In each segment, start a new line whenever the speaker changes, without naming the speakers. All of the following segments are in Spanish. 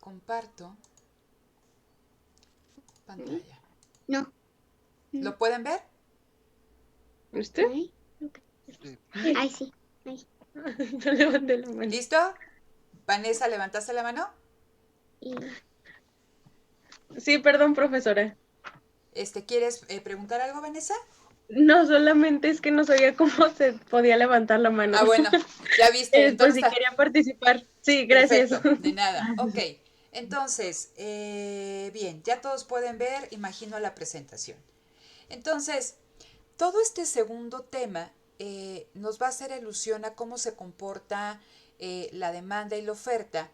comparto pantalla.
No.
¿Lo pueden ver?
¿Usted?
Ay,
Sí.
ay, sí. Ay.
No levanté la mano.
¿Listo? Vanessa, ¿levantaste la mano?
Y
Sí, perdón, profesora.
¿Quieres preguntar algo, Vanessa?
No, solamente es que no sabía cómo se podía levantar la mano.
Ah, bueno, ya viste,
Pues
entonces
si quería participar. Sí, gracias.
perfecto, de nada. Ok, entonces, bien, ya todos pueden ver, imagino la presentación. Entonces, todo este segundo tema nos va a hacer alusión a cómo se comporta la demanda y la oferta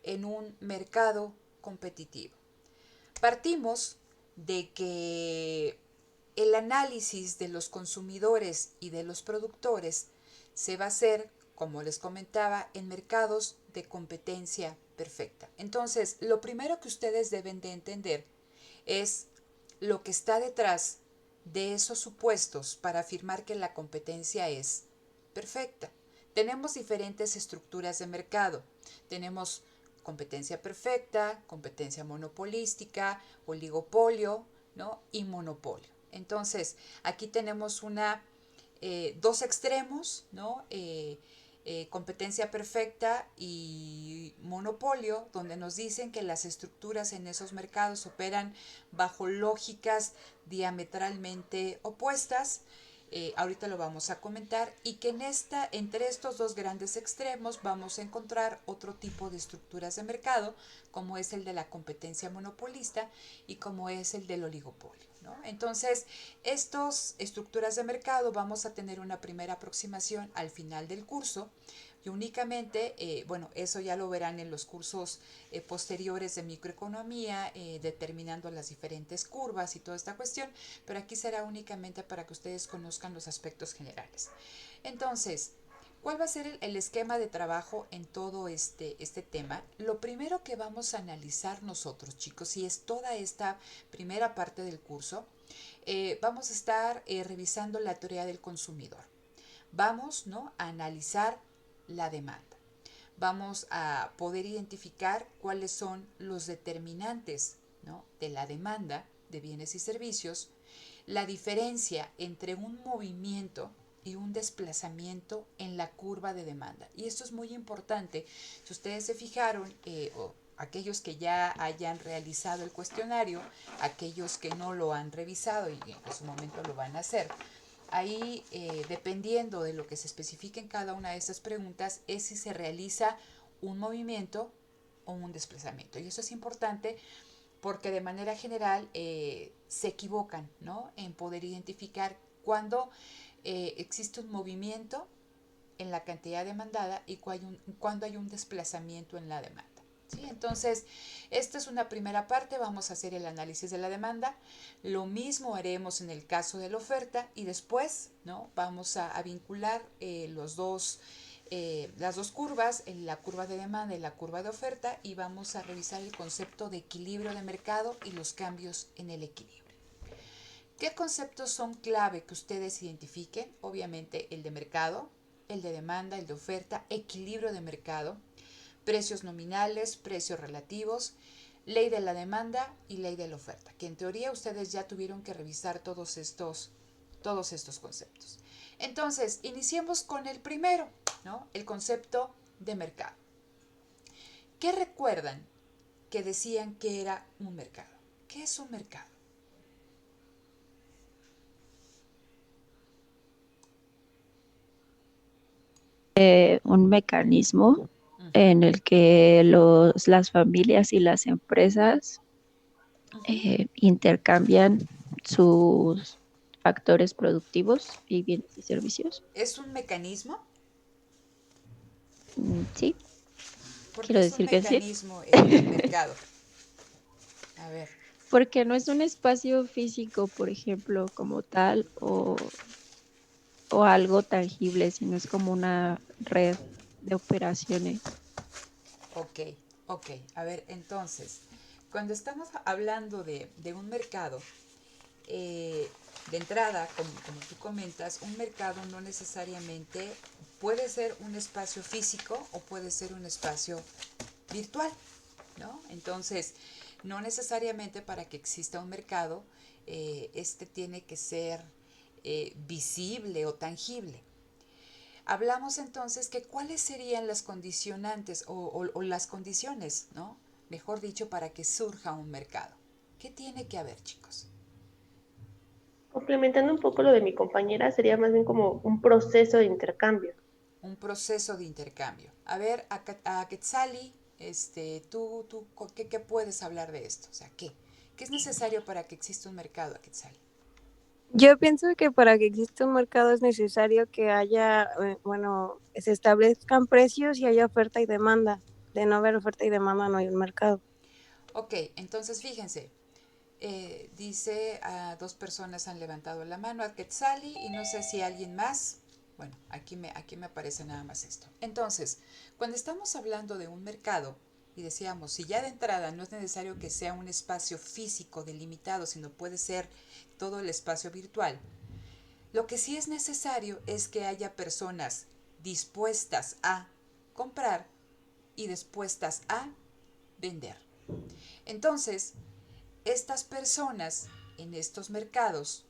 en un mercado competitivo. Partimos de que el análisis de los consumidores y de los productores se va a hacer, como les comentaba, en mercados de competencia perfecta. Entonces, lo primero que ustedes deben de entender es lo que está detrás de esos supuestos para afirmar que la competencia es perfecta. Tenemos diferentes estructuras de mercado. Tenemos competencia perfecta, competencia monopolística, oligopolio, ¿no? Y monopolio. Entonces, aquí tenemos dos extremos, ¿no? Competencia perfecta y monopolio, donde nos dicen que las estructuras en esos mercados operan bajo lógicas diametralmente opuestas. Ahorita lo vamos a comentar, y que entre estos dos grandes extremos vamos a encontrar otro tipo de estructuras de mercado, como es el de la competencia monopolista y como es el del oligopolio, ¿no? Entonces, estas estructuras de mercado vamos a tener una primera aproximación al final del curso, y únicamente, bueno, eso ya lo verán en los cursos posteriores de microeconomía, determinando las diferentes curvas y toda esta cuestión, pero aquí será únicamente para que ustedes conozcan los aspectos generales. Entonces, ¿cuál va a ser el esquema de trabajo en todo este tema? Lo primero que vamos a analizar nosotros, chicos, y es toda esta primera parte del curso, vamos a estar revisando la teoría del consumidor. Vamos, ¿no?, a analizar la demanda. Vamos a poder identificar cuáles son los determinantes, ¿no?, de la demanda de bienes y servicios, la diferencia entre un movimiento y un desplazamiento en la curva de demanda. Y esto es muy importante. Si ustedes se fijaron, o aquellos que ya hayan realizado el cuestionario, aquellos que no lo han revisado y en su momento lo van a hacer, ahí, dependiendo de lo que se especifique en cada una de estas preguntas, es si se realiza un movimiento o un desplazamiento. Y eso es importante porque de manera general se equivocan, ¿no?, en poder identificar cuando existe un movimiento en la cantidad demandada y cuando hay un desplazamiento en la demanda. ¿Sí? Entonces, esta es una primera parte, vamos a hacer el análisis de la demanda, lo mismo haremos en el caso de la oferta, y después, ¿no?, vamos a vincular las dos curvas, la curva de demanda y la curva de oferta, y vamos a revisar el concepto de equilibrio de mercado y los cambios en el equilibrio. ¿Qué conceptos son clave que ustedes identifiquen? Obviamente el de mercado, el de demanda, el de oferta, equilibrio de mercado, precios nominales, precios relativos, ley de la demanda y ley de la oferta, que en teoría ustedes ya tuvieron que revisar todos estos conceptos. Entonces, iniciemos con el primero, ¿no?, el concepto de mercado. ¿Qué recuerdan que decían que era un mercado? ¿Qué es un mercado?
Un mecanismo en el que las familias y las empresas intercambian sus factores productivos y bienes y servicios.
¿Es un mecanismo?
Sí,
¿Por qué
quiero
es un
decir que sí,
mecanismo el mercado? A ver.
porque no es un espacio físico, por ejemplo, como tal, o algo tangible, sino es como una red de operaciones.
Ok, ok. A ver, entonces, cuando estamos hablando de un mercado, de entrada, como tú comentas, un mercado no necesariamente puede ser un espacio físico o puede ser un espacio virtual. ¿no? Entonces, no necesariamente para que exista un mercado, tiene que ser visible o tangible. Hablamos entonces que cuáles serían las condicionantes o las condiciones, ¿no? Mejor dicho, para que surja un mercado. ¿Qué tiene que haber, chicos?
Complementando un poco lo de mi compañera, sería más bien como un proceso de intercambio.
Un proceso de intercambio. A ver, a Quetzali, tú ¿qué puedes hablar de esto? O sea, ¿qué es necesario para que exista un mercado, Quetzali?
Yo pienso que para que exista un mercado es necesario que haya, se establezcan precios y haya oferta y demanda. De no haber oferta y demanda no hay un mercado.
Ok, entonces fíjense, dice a dos personas han levantado la mano, a Quetzali y no sé si alguien más. Bueno, aquí me aparece nada más esto. Entonces, cuando estamos hablando de un mercado, y decíamos, si ya de entrada no es necesario que sea un espacio físico delimitado, sino puede ser todo el espacio virtual, lo que sí es necesario es que haya personas dispuestas a comprar y dispuestas a vender. Entonces, estas personas en estos mercados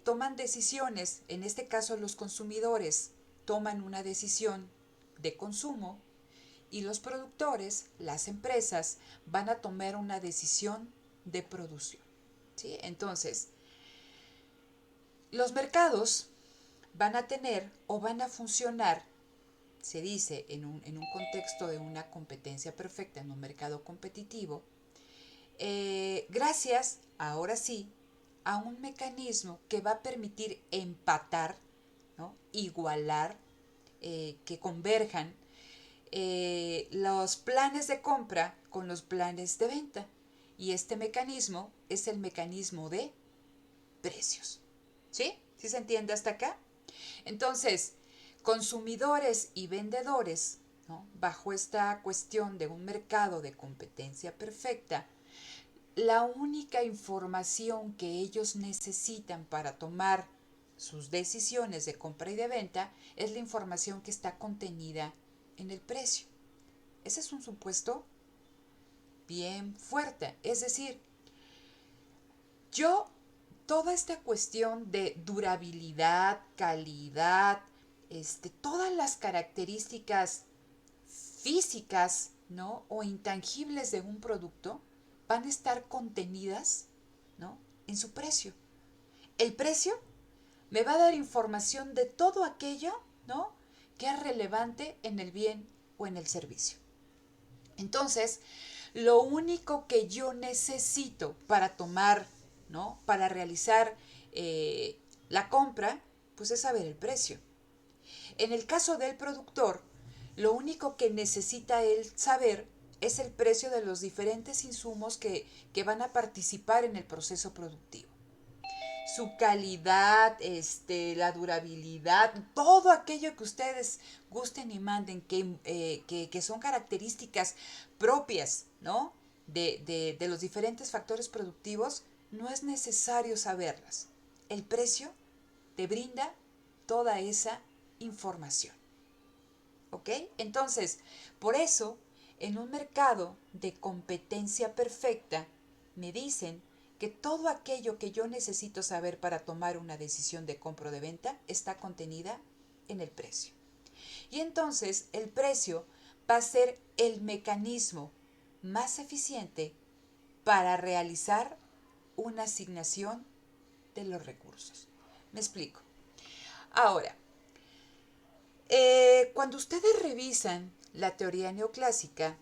toman decisiones, en este caso los consumidores toman una decisión de consumo y los productores, las empresas, van a tomar una decisión de producción. ¿Sí? Entonces, los mercados van a tener o van a funcionar, se dice, en un contexto de una competencia perfecta, en un mercado competitivo, gracias, ahora sí, a un mecanismo que va a permitir empatar, ¿no? Igualar, que converjan los planes de compra con los planes de venta. Y este mecanismo es el mecanismo de precios. ¿Sí? ¿Sí se entiende hasta acá? Entonces, consumidores y vendedores, ¿no? Bajo esta cuestión de un mercado de competencia perfecta, la única información que ellos necesitan para tomar sus decisiones de compra y de venta es la información que está contenida en el precio. Ese es un supuesto bien fuerte. Es decir, yo, toda esta cuestión de durabilidad, calidad, todas las características físicas, ¿no? O intangibles de un producto van a estar contenidas, ¿no? En su precio. El precio me va a dar información de todo aquello, ¿no? Que es relevante en el bien o en el servicio. Entonces, lo único que yo necesito para tomar, ¿no? Para realizar la compra, pues es saber el precio. En el caso del productor, lo único que necesita él saber es el precio de los diferentes insumos que van a participar en el proceso productivo. Su calidad, la durabilidad, todo aquello que ustedes gusten y manden, que son características propias, ¿no? De los diferentes factores productivos, no es necesario saberlas. El precio te brinda toda esa información. ¿Ok? Entonces, por eso, en un mercado de competencia perfecta, me dicen que todo aquello que yo necesito saber para tomar una decisión de compra o de venta está contenida en el precio. Y entonces el precio va a ser el mecanismo más eficiente para realizar una asignación de los recursos. Me explico. Ahora, cuando ustedes revisan la teoría neoclásica,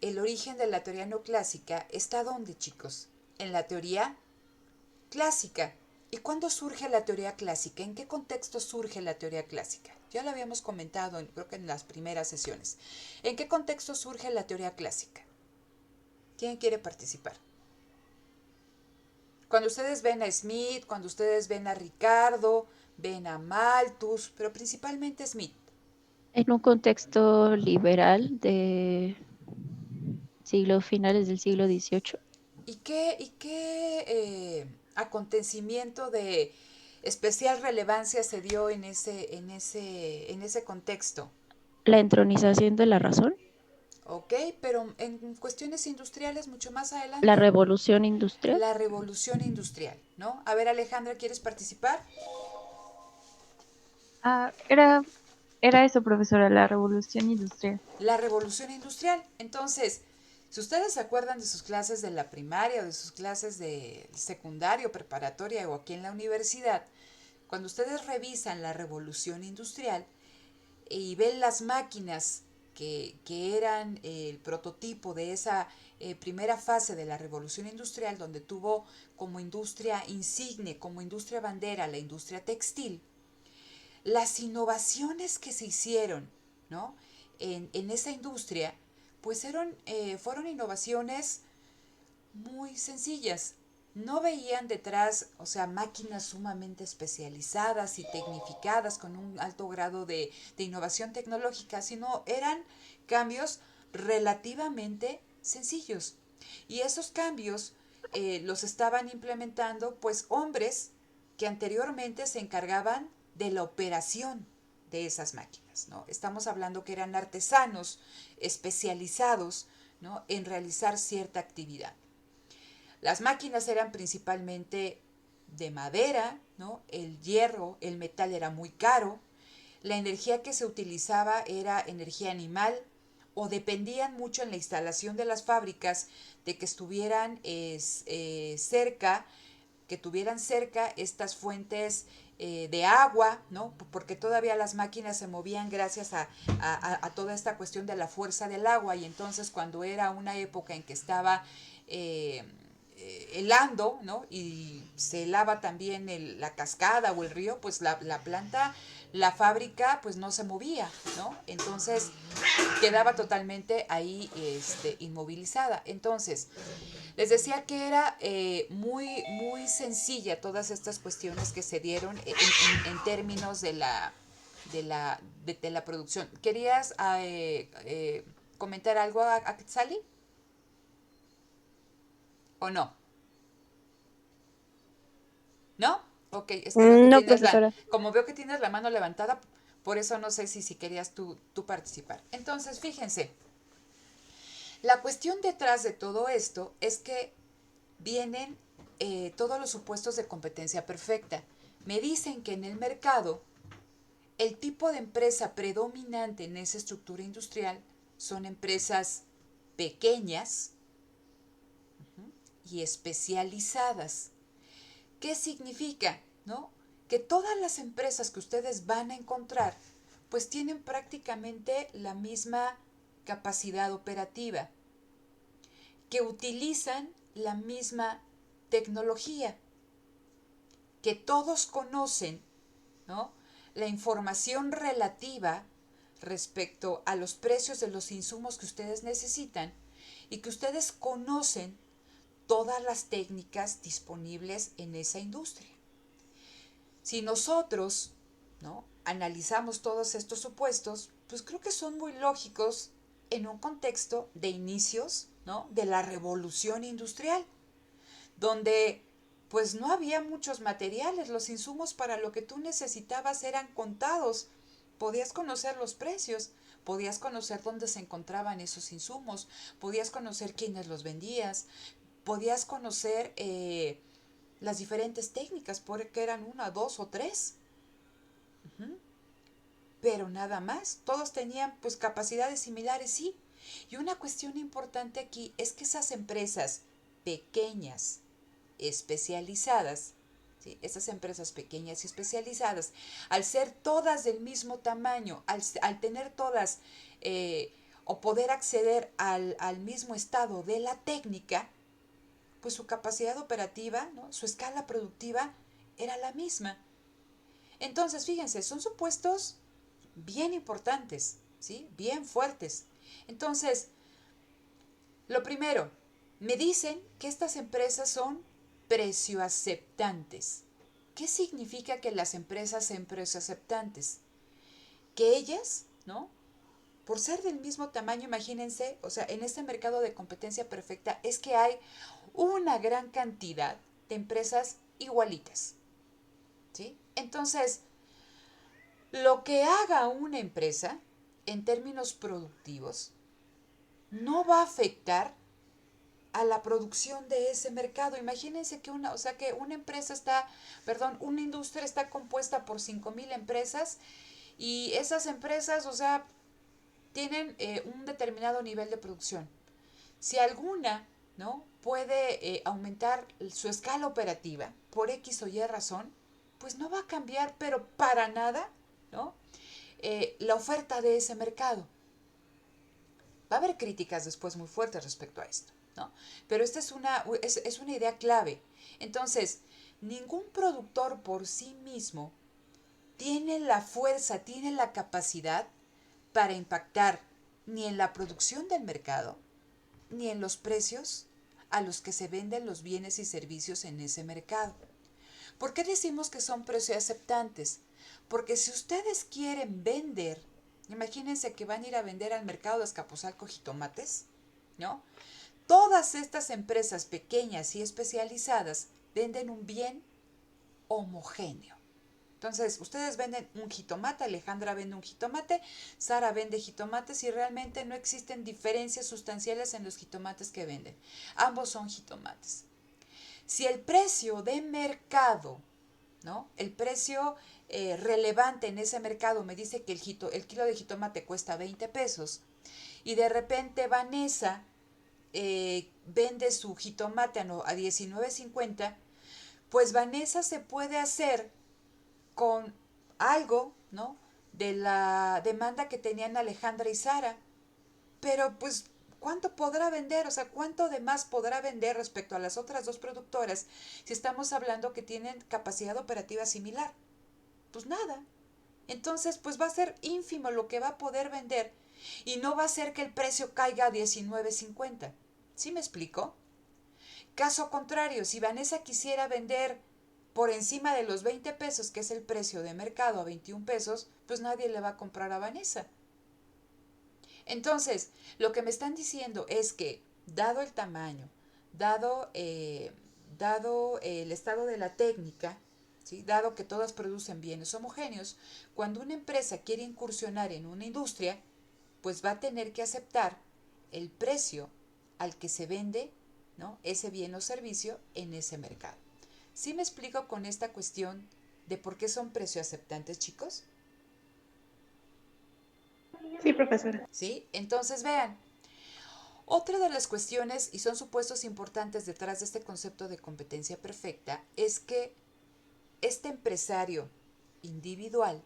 el origen de la teoría neoclásica está ¿dónde, chicos? En la teoría clásica. ¿Y cuándo surge la teoría clásica? ¿En qué contexto surge la teoría clásica? Ya lo habíamos comentado, creo que en las primeras sesiones. ¿En qué contexto surge la teoría clásica? ¿Quién quiere participar? Cuando ustedes ven a Smith, cuando ustedes ven a Ricardo, ven a Malthus, pero principalmente Smith.
En un contexto liberal de finales del siglo XVIII.
¿Y qué acontecimiento de especial relevancia se dio en ese contexto?
La entronización de la razón.
¿ok? Pero en cuestiones industriales mucho más adelante.
La revolución industrial.
La revolución industrial, ¿no? A ver, Alejandra, ¿quieres participar?
Era eso, profesora, la revolución industrial.
La revolución industrial. Entonces, si ustedes se acuerdan de sus clases de la primaria o de sus clases de secundario, preparatoria o aquí en la universidad, cuando ustedes revisan la revolución industrial y ven las máquinas que eran el prototipo de esa primera fase de la revolución industrial, donde tuvo como industria insigne, como industria bandera, la industria textil, las innovaciones que se hicieron, ¿no? en esa industria, pues fueron innovaciones muy sencillas. No veían detrás, o sea, máquinas sumamente especializadas y tecnificadas con un alto grado de innovación tecnológica, sino eran cambios relativamente sencillos. Y esos cambios los estaban implementando pues hombres que anteriormente se encargaban de la operación de esas máquinas, ¿no? Estamos hablando que eran artesanos especializados, ¿no?, en realizar cierta actividad. Las máquinas eran principalmente de madera, ¿no? El hierro, el metal era muy caro, la energía que se utilizaba era energía animal o dependían mucho en la instalación de las fábricas de que estuvieran cerca, que tuvieran cerca estas fuentes de agua, ¿no? Porque todavía las máquinas se movían gracias a toda esta cuestión de la fuerza del agua, y entonces cuando era una época en que estaba helando, ¿no?, y se helaba también la cascada o el río, pues la planta, la fábrica, pues no se movía, ¿no? Entonces quedaba totalmente ahí inmovilizada. Entonces, les decía que era muy sencilla todas estas cuestiones que se dieron en términos de la producción. ¿Querías comentar algo a Quetzali? ¿O no? ¿No? Ok, es que veo que
No,
tienes
profesora.
como veo que tienes la mano levantada, por eso no sé si querías tú participar. Entonces, fíjense, la cuestión detrás de todo esto es que vienen todos los supuestos de competencia perfecta. Me dicen que en el mercado el tipo de empresa predominante en esa estructura industrial son empresas pequeñas y especializadas. ¿Qué significa? ¿No? Que todas las empresas que ustedes van a encontrar pues tienen prácticamente la misma capacidad operativa, que utilizan la misma tecnología, que todos conocen, ¿no?, la información relativa respecto a los precios de los insumos que ustedes necesitan y que ustedes conocen todas las técnicas disponibles en esa industria. Si nosotros, ¿no?, analizamos todos estos supuestos, pues creo que son muy lógicos en un contexto de inicios, ¿no?, de la revolución industrial, donde pues no había muchos materiales, los insumos para lo que tú necesitabas eran contados, podías conocer los precios, podías conocer dónde se encontraban esos insumos, podías conocer quiénes los vendías, podías conocer las diferentes técnicas, porque eran una, dos o tres. Pero nada más, todos tenían pues capacidades similares, sí. Y una cuestión importante aquí es que esas empresas pequeñas, especializadas, ¿sí?, esas empresas pequeñas y especializadas, al ser todas del mismo tamaño, al tener todas o poder acceder al mismo estado de la técnica, pues su capacidad operativa, ¿no?, su escala productiva era la misma. Entonces, fíjense, son supuestos bien importantes, ¿sí?, bien fuertes. Entonces, lo primero, me dicen que estas empresas son precio aceptantes. ¿Qué significa que las empresas sean precio aceptantes? Que ellas, ¿no?, por ser del mismo tamaño, imagínense, o sea, en este mercado de competencia perfecta es que hay una gran cantidad de empresas igualitas, ¿sí? Entonces, lo que haga una empresa en términos productivos no va a afectar a la producción de ese mercado. Imagínense que una empresa está, perdón, una industria está compuesta por 5,000 empresas y esas empresas, o sea, tienen un determinado nivel de producción. Si alguna, ¿no?, puede aumentar su escala operativa por X o Y razón, pues no va a cambiar, pero para nada, ¿no?, la oferta de ese mercado. Va a haber críticas después muy fuertes respecto a esto, ¿no? Pero esta es una idea clave. Entonces, ningún productor por sí mismo tiene la fuerza, tiene la capacidad para impactar ni en la producción del mercado, ni en los precios a los que se venden los bienes y servicios en ese mercado. ¿Por qué decimos que son precios aceptantes? Porque si ustedes quieren vender, imagínense que van a ir a vender al mercado de Azcapotzalco jitomates, ¿no? Todas estas empresas pequeñas y especializadas venden un bien homogéneo. Entonces, ustedes venden un jitomate, Alejandra vende un jitomate, Sara vende jitomates y realmente no existen diferencias sustanciales en los jitomates que venden. Ambos son jitomates. Si el precio de mercado, ¿no?, el precio relevante en ese mercado me dice que el kilo de jitomate cuesta 20 pesos y de repente Vanessa vende su jitomate a 19.50, pues Vanessa se puede hacer con algo, ¿no?, de la demanda que tenían Alejandra y Sara. Pero pues, ¿cuánto podrá vender? O sea, ¿cuánto de más podrá vender respecto a las otras dos productoras si estamos hablando que tienen capacidad operativa similar? Pues nada. Entonces, pues va a ser ínfimo lo que va a poder vender y no va a ser que el precio caiga a 19.50. ¿Sí me explico? Caso contrario, si Vanessa quisiera vender por encima de los 20 pesos, que es el precio de mercado, a 21 pesos, pues nadie le va a comprar a Vanessa. Entonces, lo que me están diciendo es que, dado el tamaño, dado el estado de la técnica, ¿sí?, dado que todas producen bienes homogéneos, cuando una empresa quiere incursionar en una industria, pues va a tener que aceptar el precio al que se vende, ¿no?, ese bien o servicio en ese mercado. ¿Sí me explico con esta cuestión de por qué son precios aceptantes, chicos?
Sí, profesora.
¿Sí? Entonces vean, otra de las cuestiones, y son supuestos importantes detrás de este concepto de competencia perfecta, es que este empresario individual,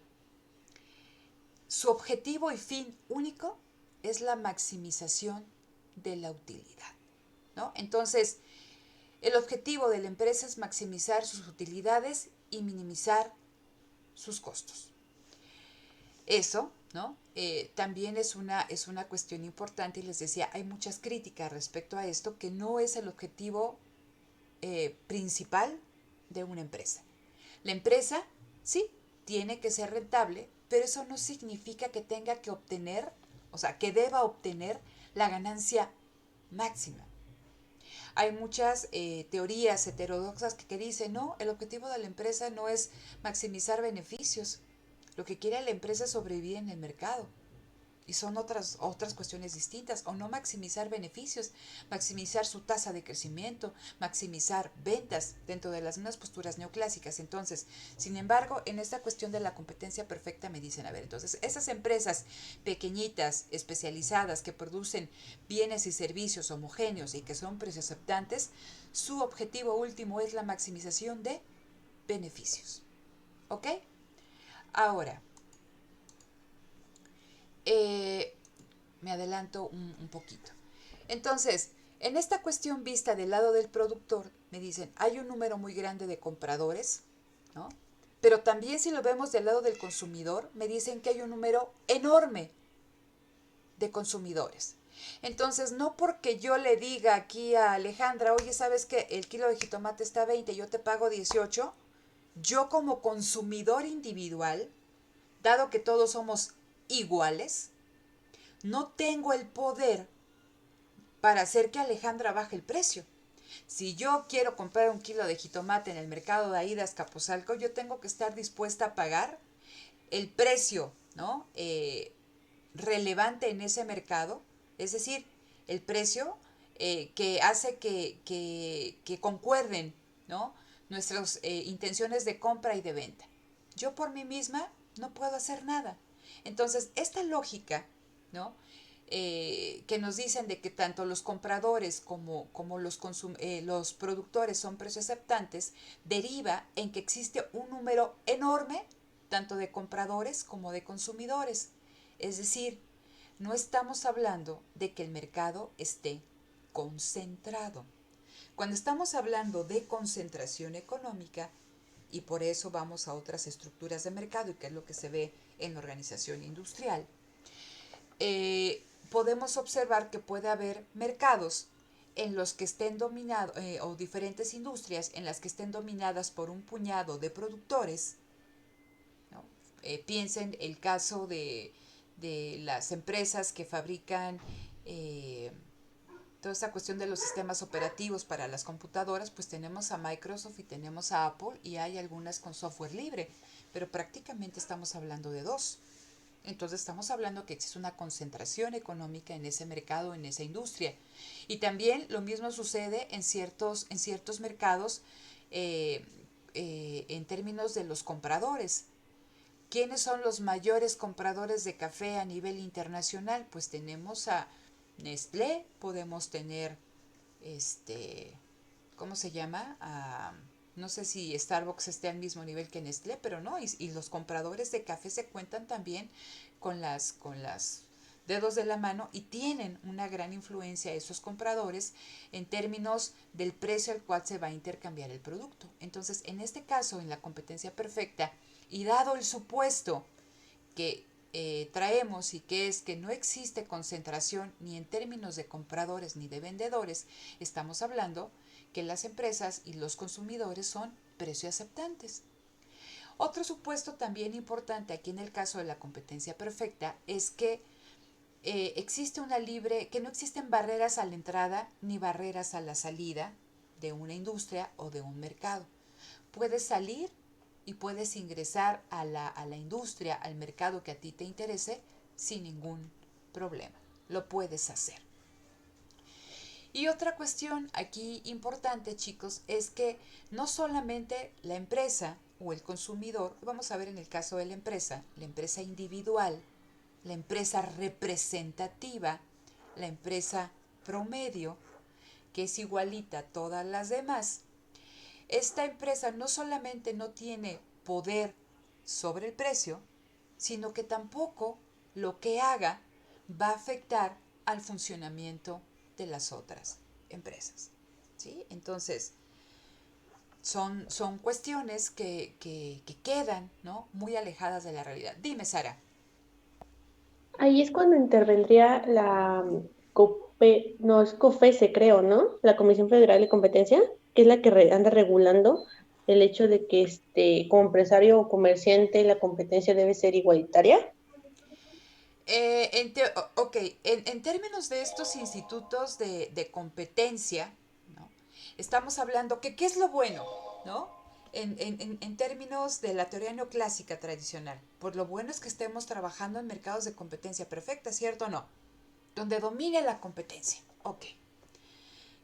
su objetivo y fin único es la maximización de la utilidad, ¿no? Entonces, el objetivo de la empresa es maximizar sus utilidades y minimizar sus costos. Eso, ¿no?, también es una cuestión importante y les decía, hay muchas críticas respecto a esto, que no es el objetivo principal de una empresa. La empresa, sí, tiene que ser rentable, pero eso no significa que tenga que obtener, o sea, que deba obtener la ganancia máxima. Hay muchas teorías heterodoxas que dicen, no, el objetivo de la empresa no es maximizar beneficios. Lo que quiere la empresa es sobrevivir en el mercado. Y son otras cuestiones distintas. O no maximizar beneficios, maximizar su tasa de crecimiento, maximizar ventas dentro de las mismas posturas neoclásicas. Entonces, sin embargo, en esta cuestión de la competencia perfecta me dicen, a ver, entonces, esas empresas pequeñitas, especializadas, que producen bienes y servicios homogéneos y que son precios aceptantes, su objetivo último es la maximización de beneficios. ¿Ok? Ahora, me adelanto un poquito. Entonces, en esta cuestión vista del lado del productor, me dicen, hay un número muy grande de compradores, ¿no? Pero también si lo vemos del lado del consumidor, me dicen que hay un número enorme de consumidores. Entonces, no porque yo le diga aquí a Alejandra, oye, ¿sabes qué? El kilo de jitomate está 20, yo te pago 18, yo como consumidor individual, dado que todos somos iguales, no tengo el poder para hacer que Alejandra baje el precio. Si yo quiero comprar un kilo de jitomate en el mercado de ahí de Azcapotzalco, yo tengo que estar dispuesta a pagar el precio, ¿no?, relevante en ese mercado, es decir, el precio que hace que concuerden, ¿no?, nuestras intenciones de compra y de venta. Yo por mí misma no puedo hacer nada. Entonces, esta lógica, ¿no?, que nos dicen de que tanto los compradores como los productores son precios aceptantes, deriva en que existe un número enorme tanto de compradores como de consumidores. Es decir, no estamos hablando de que el mercado esté concentrado. Cuando estamos hablando de concentración económica, y por eso vamos a otras estructuras de mercado y que es lo que se ve en la organización industrial, podemos observar que puede haber mercados en los que estén dominados, o diferentes industrias en las que estén dominadas por un puñado de productores, ¿no? Piensen el caso de las empresas que fabrican toda esta cuestión de los sistemas operativos para las computadoras, pues tenemos a Microsoft y tenemos a Apple y hay algunas con software libre, pero prácticamente estamos hablando de dos. Entonces estamos hablando que existe una concentración económica en ese mercado, en esa industria. Y también lo mismo sucede en ciertos mercados en términos de los compradores. ¿Quiénes son los mayores compradores de café a nivel internacional? Pues tenemos a Nestlé, podemos tener, ¿cómo se llama? No sé si Starbucks esté al mismo nivel que Nestlé, pero no, y los compradores de café se cuentan también con las dedos de la mano y tienen una gran influencia esos compradores en términos del precio al cual se va a intercambiar el producto. Entonces, en este caso, en la competencia perfecta, y dado el supuesto que traemos y que es que no existe concentración ni en términos de compradores ni de vendedores, estamos hablando que las empresas y los consumidores son precio aceptantes. Otro supuesto también importante aquí en el caso de la competencia perfecta es que existe una libre, que no existen barreras a la entrada ni barreras a la salida de una industria o de un mercado. Puedes salir y puedes ingresar a la industria, al mercado que a ti te interese sin ningún problema. Lo puedes hacer. Y otra cuestión aquí importante, chicos, es que no solamente la empresa o el consumidor, vamos a ver en el caso de la empresa individual, la empresa representativa, la empresa promedio, que es igualita a todas las demás, esta empresa no solamente no tiene poder sobre el precio, sino que tampoco lo que haga va a afectar al funcionamiento de las otras empresas, ¿sí? Entonces, son cuestiones que quedan, ¿no?, muy alejadas de la realidad. Dime, Sara.
Ahí es cuando intervendría la no es COFESE, creo, ¿no? La Comisión Federal de Competencia, que es la que anda regulando el hecho de que como empresario o comerciante la competencia debe ser igualitaria.
Ok, en términos de estos institutos de competencia, ¿no?, estamos hablando que qué es lo bueno, ¿no? En términos de la teoría neoclásica tradicional, pues lo bueno es que estemos trabajando en mercados de competencia perfecta, ¿cierto o no? Donde domine la competencia. Ok.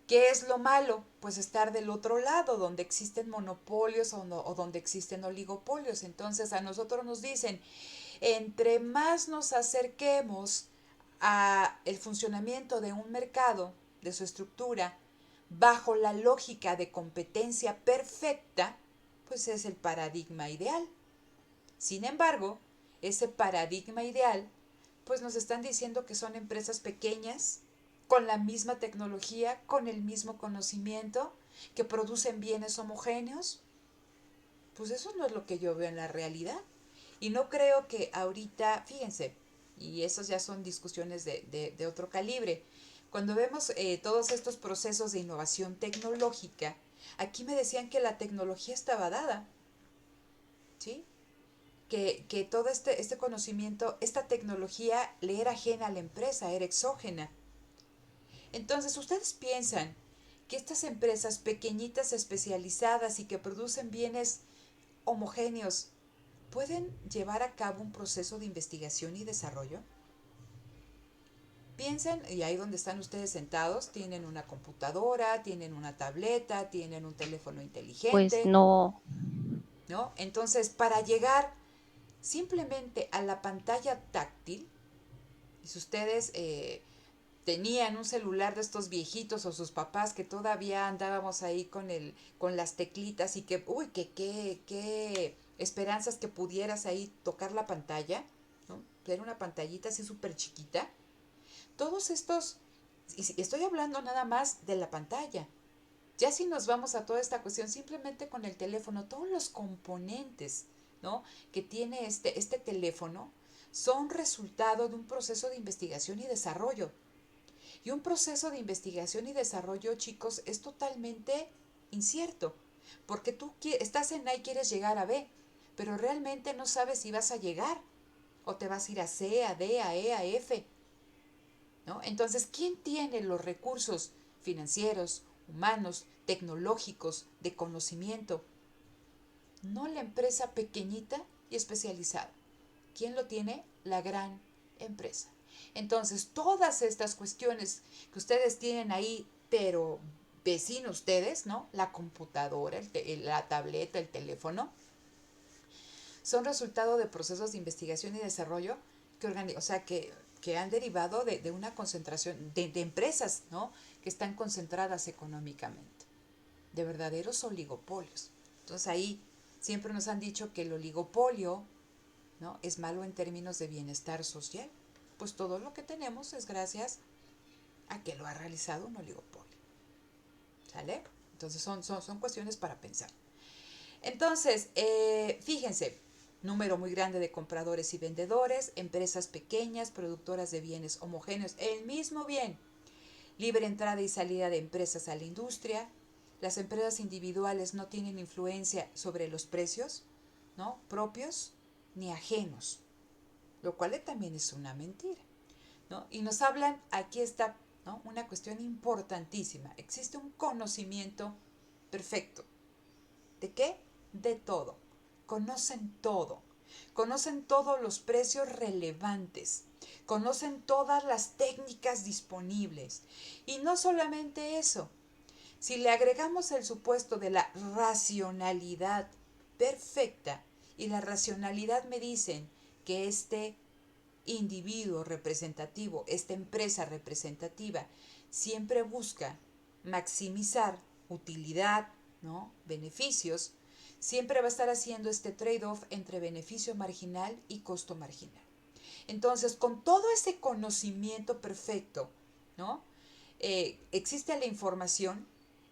¿Qué es lo malo? Pues estar del otro lado, donde existen monopolios o donde existen oligopolios. Entonces a nosotros nos dicen, entre más nos acerquemos a el funcionamiento de un mercado, de su estructura, bajo la lógica de competencia perfecta, pues es el paradigma ideal. Sin embargo, ese paradigma ideal, pues nos están diciendo que son empresas pequeñas, con la misma tecnología, con el mismo conocimiento, que producen bienes homogéneos. Pues eso no es lo que yo veo en la realidad. Y no creo que ahorita, fíjense, y esas ya son discusiones de otro calibre, cuando vemos todos estos procesos de innovación tecnológica, aquí me decían que la tecnología estaba dada, ¿sí? Que todo este conocimiento, esta tecnología le era ajena a la empresa, era exógena. Entonces, ¿ustedes piensan que estas empresas pequeñitas, especializadas y que producen bienes homogéneos pueden llevar a cabo un proceso de investigación y desarrollo? Piensen, y ahí donde están ustedes sentados, tienen una computadora, tienen una tableta, tienen un teléfono inteligente.
Pues no.
¿No? Entonces, para llegar simplemente a la pantalla táctil, y si ustedes tenían un celular de estos viejitos o sus papás que todavía andábamos ahí con las teclitas y que, uy, qué esperanzas que pudieras ahí tocar la pantalla, ¿no? Era una pantallita así súper chiquita. Todos estos, y estoy hablando nada más de la pantalla. Ya si nos vamos a toda esta cuestión, simplemente con el teléfono, todos los componentes, ¿no?, que tiene este teléfono son resultado de un proceso de investigación y desarrollo. Y un proceso de investigación y desarrollo, chicos, es totalmente incierto, porque tú estás en A y quieres llegar a B, pero realmente no sabes si vas a llegar o te vas a ir a C, a D, a E, a F, ¿no? Entonces, ¿quién tiene los recursos financieros, humanos, tecnológicos, de conocimiento? No la empresa pequeñita y especializada. ¿Quién lo tiene? La gran empresa. Entonces, todas estas cuestiones que ustedes tienen ahí, pero vecino ustedes, ¿no? La computadora, la tableta, el teléfono, son resultado de procesos de investigación y desarrollo que han derivado de una concentración de empresas, ¿no?, que están concentradas económicamente, de verdaderos oligopolios. Entonces ahí siempre nos han dicho que el oligopolio, ¿no?, es malo en términos de bienestar social. Pues todo lo que tenemos es gracias a que lo ha realizado un oligopolio. ¿Sale? Entonces son cuestiones para pensar. Entonces, fíjense, número muy grande de compradores y vendedores, empresas pequeñas, productoras de bienes homogéneos, el mismo bien, libre entrada y salida de empresas a la industria. Las empresas individuales no tienen influencia sobre los precios, ¿no?, propios ni ajenos, lo cual también es una mentira, ¿no? Y nos hablan, aquí está, ¿no?, una cuestión importantísima. Existe un conocimiento perfecto. ¿De qué? De todo. Conocen todo. Conocen todos los precios relevantes. Conocen todas las técnicas disponibles. Y no solamente eso. Si le agregamos el supuesto de la racionalidad perfecta, y la racionalidad me dicen que este individuo representativo, esta empresa representativa, siempre busca maximizar utilidad, ¿no?, beneficios, siempre va a estar haciendo este trade-off entre beneficio marginal y costo marginal. Entonces, con todo ese conocimiento perfecto, ¿no?, existe la información,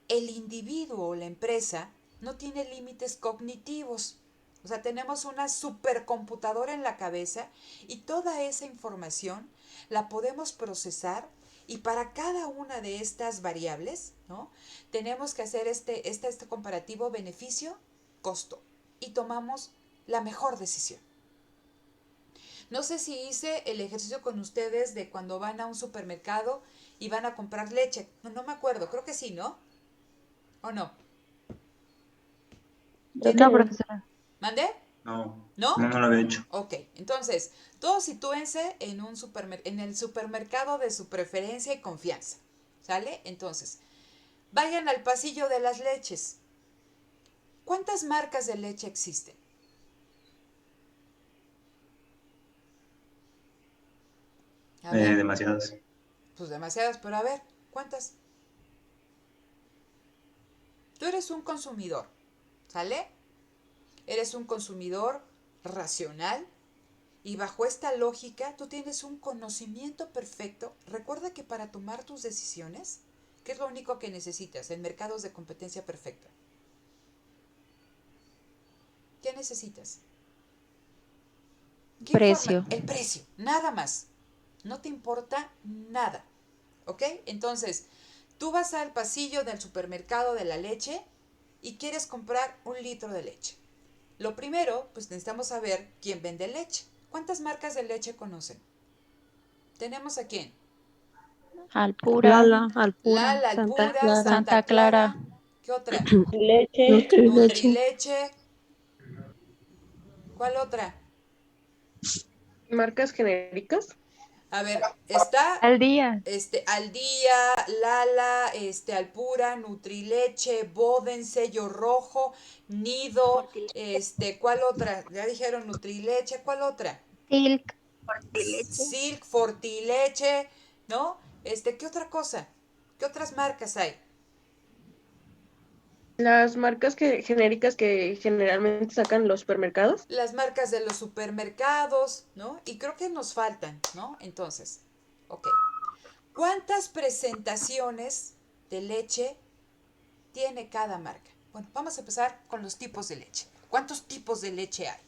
el individuo o la empresa no tiene límites cognitivos. O sea, tenemos una supercomputadora en la cabeza y toda esa información la podemos procesar, y para cada una de estas variables, ¿no?, tenemos que hacer este comparativo beneficio-costo y tomamos la mejor decisión. No sé si hice el ejercicio con ustedes de cuando van a un supermercado y van a comprar leche. No me acuerdo, creo que sí, ¿no? ¿O no?
No, profesora.
¿Mandé?
No,
¿No?
no lo había hecho.
Ok, entonces, todos sitúense en el supermercado de su preferencia y confianza, ¿sale? Entonces, vayan al pasillo de las leches. ¿Cuántas marcas de leche existen? A ver,
Demasiadas.
pues demasiadas, pero a ver, ¿cuántas? Tú eres un consumidor, ¿sale? Eres un consumidor racional, y bajo esta lógica tú tienes un conocimiento perfecto. Recuerda que para tomar tus decisiones, ¿qué es lo único que necesitas en mercados de competencia perfecta? ¿Qué necesitas? ¿Qué
Precio.
informa? El precio, nada más. No te importa nada, ¿ok? Entonces, tú vas al pasillo del supermercado de la leche y quieres comprar 1 litro de leche. Lo primero, pues necesitamos saber quién vende leche. ¿Cuántas marcas de leche conocen? ¿Tenemos a quién?
Alpura,
Lala, Alpura,
Lala,
Santa
Alpura,
Clara,
Santa Clara. ¿Qué otra?
Leche.
Nutrileche.
Nutrileche. ¿Cuál otra?
¿Marcas genéricas?
A ver, está
Al día.
Al día, Lala, Alpura, Nutrileche, Boden, Sello Rojo, Nido, ¿cuál otra? Ya dijeron Nutrileche, ¿cuál otra?
Silk,
Silk, Fortileche, ¿no? ¿Qué otra cosa? ¿Qué otras marcas hay?
Las marcas genéricas que generalmente sacan los supermercados.
Las marcas de los supermercados, ¿no? Y creo que nos faltan, ¿no? Entonces, ok. ¿Cuántas presentaciones de leche tiene cada marca? Bueno, vamos a empezar con los tipos de leche. ¿Cuántos tipos de leche hay?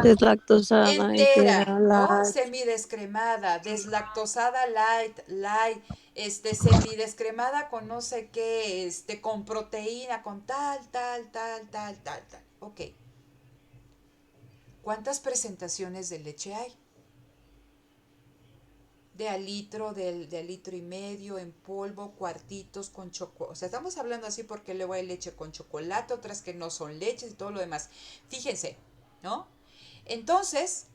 Deslactosada,
Entera,
integral,
¿no?
light.
Semidescremada, deslactosada light, semidescremada con no sé qué, con proteína, con tal. Ok. ¿Cuántas presentaciones de leche hay? De a litro y medio, en polvo, cuartitos, con chocolate. O sea, estamos hablando así porque luego hay leche con chocolate, otras que no son leches y todo lo demás. Fíjense, ¿no? Entonces,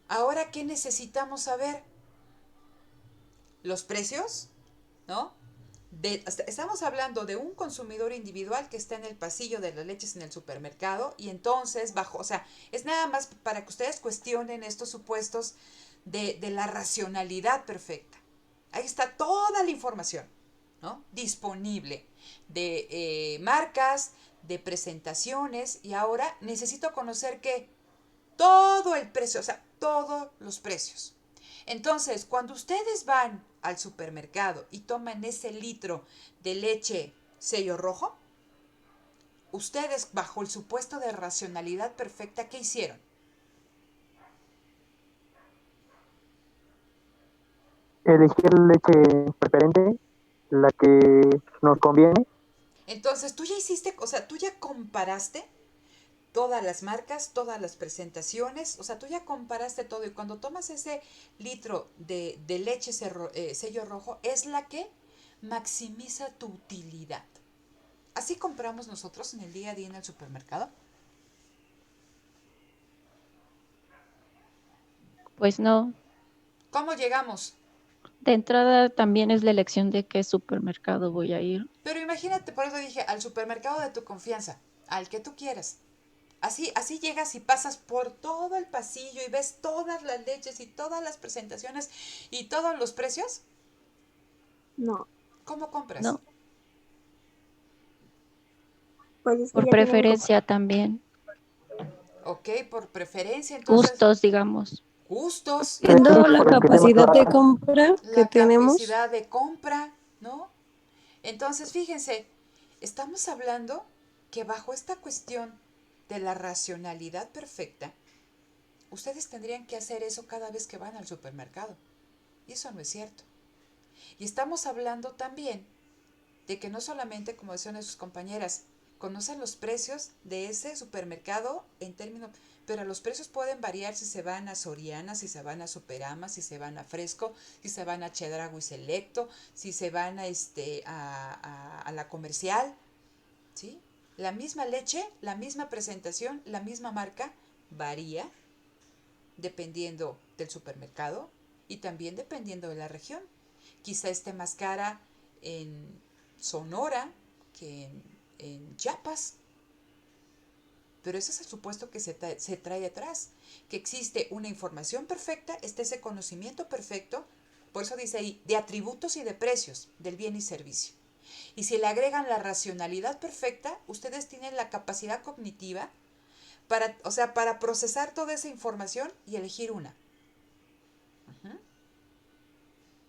ahora, ¿qué necesitamos saber? Los precios, ¿no? Estamos hablando de un consumidor individual que está en el pasillo de las leches en el supermercado y entonces o sea, es nada más para que ustedes cuestionen estos supuestos de la racionalidad perfecta. Ahí está toda la información, ¿no? Disponible de marcas, de presentaciones y ahora necesito conocer que todo el precio, o sea, todos los precios. Entonces, cuando ustedes van al supermercado y toman ese litro de leche sello rojo, ustedes, bajo el supuesto de racionalidad perfecta, ¿qué hicieron?
Elegir leche preferente, la que nos conviene.
Entonces, tú ya hiciste, o sea, tú ya comparaste todas las marcas, todas las presentaciones, o sea, tú ya comparaste todo y cuando tomas ese litro de leche sello rojo, es la que maximiza tu utilidad. Así compramos nosotros en el día a día en el supermercado.
Pues no.
¿Cómo llegamos?
De entrada también es la elección de qué supermercado voy a ir.
Pero imagínate, por eso dije, al supermercado de tu confianza, al que tú quieras. Así llegas y pasas por todo el pasillo y ves todas las leches y todas las presentaciones y todos los precios.
no.
¿Cómo compras?
No,
Pues es que
por
ya tienen como,
preferencia también.
Ok, por preferencia, entonces,
Gustos, digamos.
gustos,
Viendo la
Por el que sea más
capacidad de
barato.
compra que
la
tenemos,
capacidad de compra, ¿no? Entonces, fíjense, estamos hablando que bajo esta cuestión de la racionalidad perfecta, ustedes tendrían que hacer eso cada vez que van al supermercado. Y eso no es cierto. Y estamos hablando también de que no solamente, como decían sus compañeras, conocen los precios de ese supermercado en términos, pero los precios pueden variar si se van a Soriana, si se van a Superama, si se van a Fresco, si se van a Chedraui Selecto, si se van a la comercial, ¿sí? La misma leche, la misma presentación, la misma marca varía dependiendo del supermercado y también dependiendo de la región. Quizá esté más cara en Sonora que en Chiapas, pero ese es el supuesto que se trae atrás, que existe una información perfecta, está ese conocimiento perfecto, por eso dice ahí, de atributos y de precios del bien y servicio. Y si le agregan la racionalidad perfecta, ustedes tienen la capacidad cognitiva para procesar toda esa información y elegir una. Uh-huh.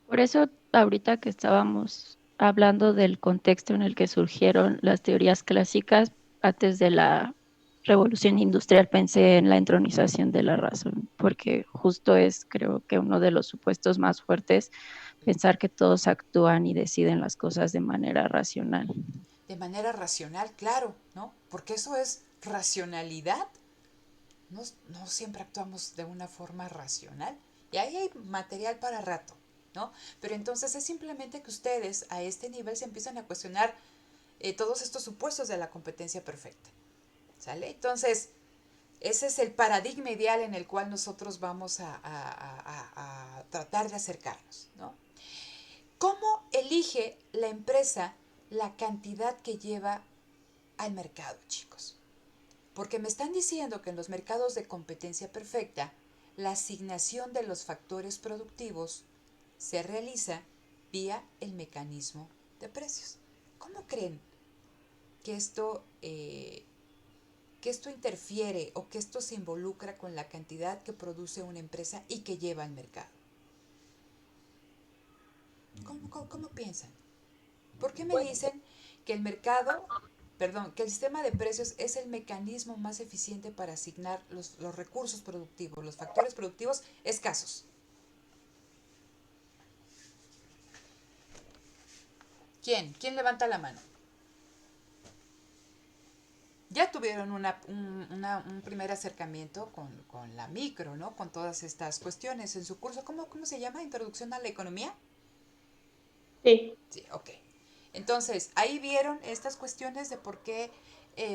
Por eso, ahorita que estábamos hablando del contexto en el que surgieron las teorías clásicas, antes de la revolución industrial pensé en la entronización de la razón, porque justo es, creo que uno de los supuestos más fuertes, pensar que todos actúan y deciden las cosas de manera racional.
De manera racional, claro, ¿no? Porque eso es racionalidad. No siempre actuamos de una forma racional. Y ahí hay material para rato, ¿no? Pero entonces es simplemente que ustedes a este nivel se empiezan a cuestionar todos estos supuestos de la competencia perfecta. ¿Sale? Entonces, Ese es el paradigma ideal en el cual nosotros vamos a tratar de acercarnos, ¿no? ¿Cómo elige la empresa la cantidad que lleva al mercado, chicos? Porque me están diciendo que en los mercados de competencia perfecta, la asignación de los factores productivos se realiza vía el mecanismo de precios. ¿Cómo creen que esto interfiere o que esto se involucra con la cantidad que produce una empresa y que lleva al mercado? ¿Cómo piensan? ¿Por qué me dicen que que el sistema de precios es el mecanismo más eficiente para asignar los recursos productivos, los factores productivos escasos? ¿Quién? ¿Quién levanta la mano? Ya tuvieron un primer acercamiento con la micro, ¿no? Con todas estas cuestiones en su curso. ¿Cómo se llama? ¿Introducción a la economía?
Sí.
Sí, ok. Entonces, ahí vieron estas cuestiones de por qué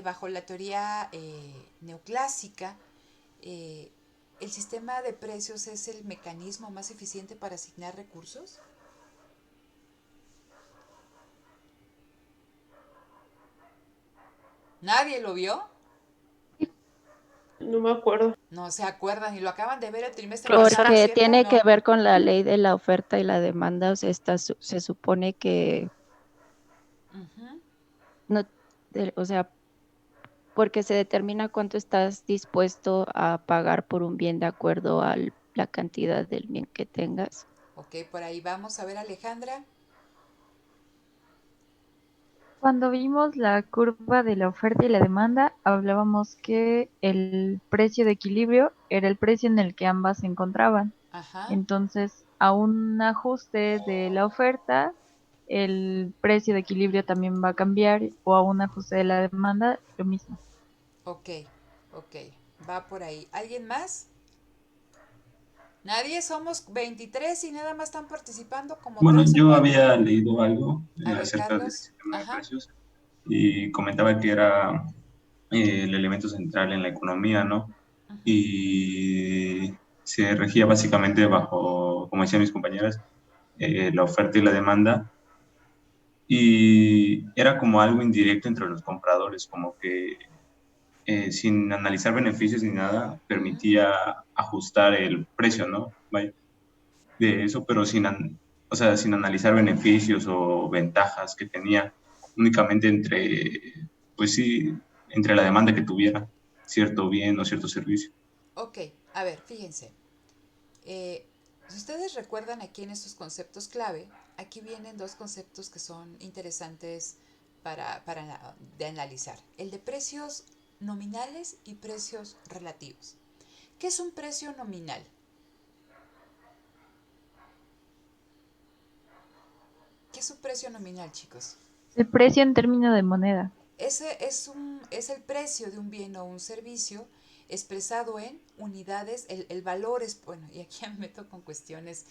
bajo la teoría neoclásica el sistema de precios es el mecanismo más eficiente para asignar recursos. ¿Nadie lo vio?
No me acuerdo.
No se acuerdan y lo acaban de ver el trimestre pasado,
Porque
¿cierto o
tiene que
no?
ver con la ley de la oferta y la demanda, o sea, se supone que
Ujú.
no, o sea, porque se determina cuánto estás dispuesto a pagar por un bien de acuerdo a la cantidad del bien que tengas.
Ok, por ahí vamos a ver, Alejandra.
Cuando vimos la curva de la oferta y la demanda, hablábamos que el precio de equilibrio era el precio en el que ambas se encontraban.
Ajá.
Entonces, a un ajuste de la oferta, el precio de equilibrio también va a cambiar, o a un ajuste de la demanda, lo mismo.
Ok, ok. Va por ahí. ¿Alguien más? Nadie, somos 23 y nada más están participando como
Bueno,
3 o
yo
4.
había leído algo
A ver,
acerca del
Carlos.
sistema de
Ajá.
precios y comentaba que era el elemento central en la economía, ¿no?
Ujú.
Y se regía básicamente bajo, como decían mis compañeras, la oferta y la demanda. Y era como algo indirecto entre los compradores, como que sin analizar beneficios ni nada,
Ujú.
permitía ajustar el precio, ¿no? Vaya, de eso, pero o sea, sin analizar beneficios o ventajas que tenía, únicamente pues sí, entre la demanda que tuviera cierto bien o cierto servicio.
Ok, a ver, fíjense. Si ustedes recuerdan aquí en estos conceptos clave, aquí vienen dos conceptos que son interesantes de analizar. El de precios nominales y precios relativos. ¿Qué es un precio nominal? ¿Qué es un precio nominal, chicos?
El precio en términos de moneda.
Es el precio de un bien o un servicio expresado en unidades, el valor es, bueno, y aquí me meto con cuestiones,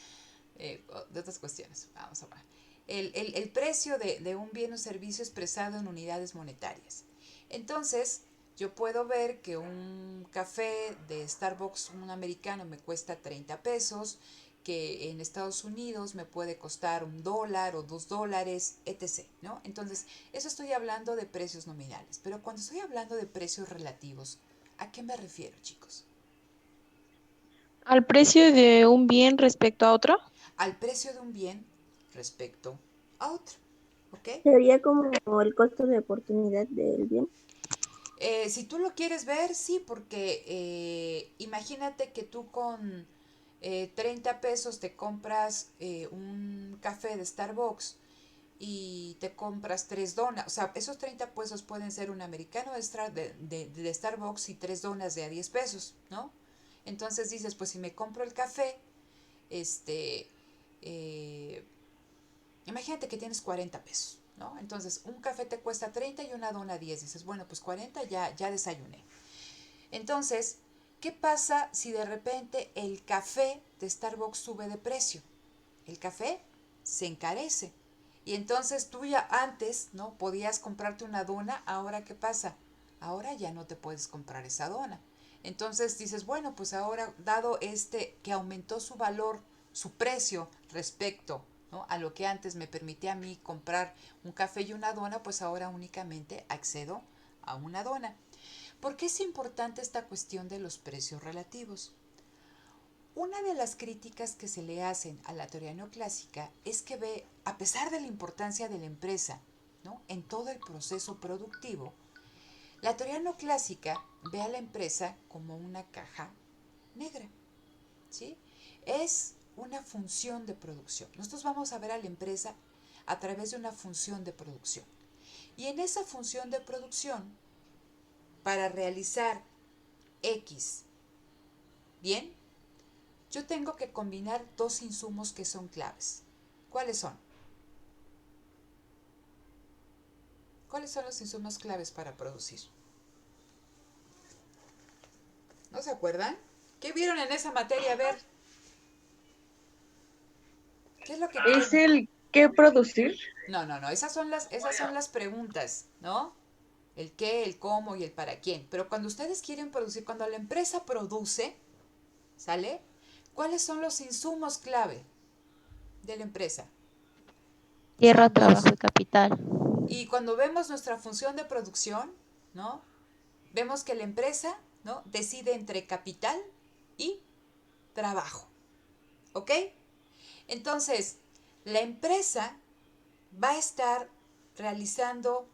de otras cuestiones, vamos a ver. El precio de un bien o servicio expresado en unidades monetarias. Entonces, yo puedo ver que un café de Starbucks, un americano, me cuesta 30 pesos, que en Estados Unidos me puede costar $1 o $2, etc., ¿no? Entonces, eso estoy hablando de precios nominales, pero cuando estoy hablando de precios relativos, ¿a qué me refiero, chicos?
Al precio de un bien respecto a otro.
Al precio de un bien respecto a otro, ¿ok?
Sería como el costo de oportunidad del bien.
Si tú lo quieres ver, sí, porque imagínate que tú con 30 pesos te compras un café de Starbucks y te compras 3 donas. O sea, esos 30 pesos pueden ser un americano de Starbucks y 3 donas de a 10 pesos, ¿no? Entonces dices, pues si me compro el café, este, eh, imagínate que tienes 40 pesos, ¿no? Entonces un café te cuesta 30 y una dona 10. Dices, bueno, pues 40 ya desayuné. Entonces, ¿qué pasa si de repente el café de Starbucks sube de precio? El café se encarece. Y entonces tú ya antes, ¿no? Podías comprarte una dona, ahora ¿qué pasa? Ahora ya no te puedes comprar esa dona. Entonces dices, bueno, pues ahora dado que aumentó su valor, su precio respecto, ¿no?, a lo que antes me permitía a mí comprar un café y una dona, pues ahora únicamente accedo a una dona. ¿Por qué es importante esta cuestión de los precios relativos? Una de las críticas que se le hacen a la teoría neoclásica es que ve, a pesar de la importancia de la empresa, ¿no?, en todo el proceso productivo, la teoría neoclásica ve a la empresa como una caja negra, ¿sí? Es una función de producción. Nosotros vamos a ver a la empresa a través de una función de producción. Y en esa función de producción, para realizar X, bien, yo tengo que combinar dos insumos que son claves. ¿Cuáles son? ¿Cuáles son los insumos claves para producir? ¿No se acuerdan? ¿Qué vieron en esa materia? A ver, ¿qué es lo que
¿Es
creen?
el qué producir?
No, esas son las preguntas, ¿no? El qué, el cómo y el para quién. Pero cuando ustedes quieren producir, cuando la empresa produce, ¿sale? ¿Cuáles son los insumos clave de la empresa?
Tierra,
Son
trabajo
dos.
y capital.
Y cuando vemos nuestra función de producción, ¿no?, vemos que la empresa, ¿no?, decide entre capital y trabajo. ¿Ok? Entonces, la empresa va a estar realizando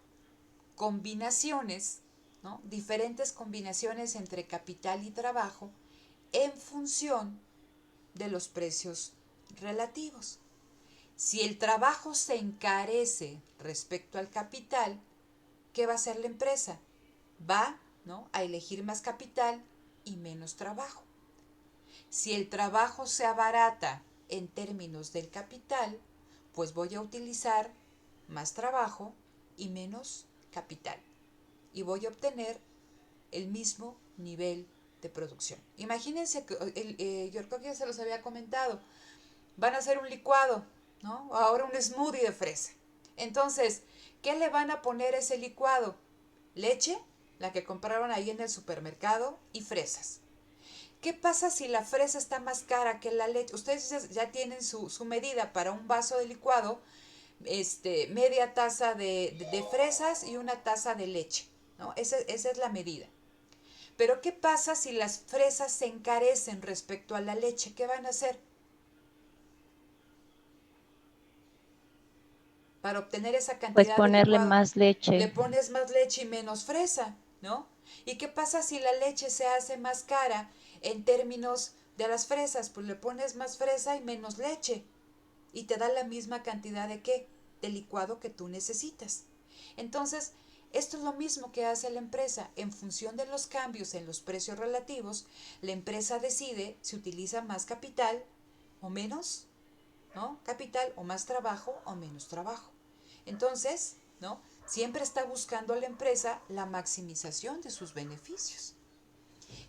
combinaciones, ¿no?, diferentes combinaciones entre capital y trabajo en función de los precios relativos. Si el trabajo se encarece respecto al capital, ¿qué va a hacer la empresa? Va, ¿no?, a elegir más capital y menos trabajo. Si el trabajo se abarata en términos del capital, pues voy a utilizar más trabajo y menos capital. Y voy a obtener el mismo nivel de producción. Imagínense que, yo creo que ya se los había comentado, van a hacer un licuado, ¿no? Ahora un smoothie de fresa. Entonces, ¿qué le van a poner a ese licuado? Leche, la que compraron ahí en el supermercado, y fresas. ¿Qué pasa si la fresa está más cara que la leche? Ustedes ya tienen su medida para un vaso de licuado, media taza de fresas y una taza de leche, ¿no? Esa es la medida. Pero ¿qué pasa si las fresas se encarecen respecto a la leche? ¿Qué van a hacer? Para obtener esa
Pues
cantidad de
ponerle
licuado,
más
le
leche.
pones más leche y menos fresa, ¿no? ¿Y qué pasa si la leche se hace más cara en términos de las fresas? Pues le pones más fresa y menos leche y te da la misma cantidad de ¿qué? De licuado que tú necesitas. Entonces, esto es lo mismo que hace la empresa. En función de los cambios en los precios relativos, la empresa decide si utiliza más capital o menos, ¿no?, capital, o más trabajo o menos trabajo. Entonces, ¿no?, siempre está buscando la empresa la maximización de sus beneficios.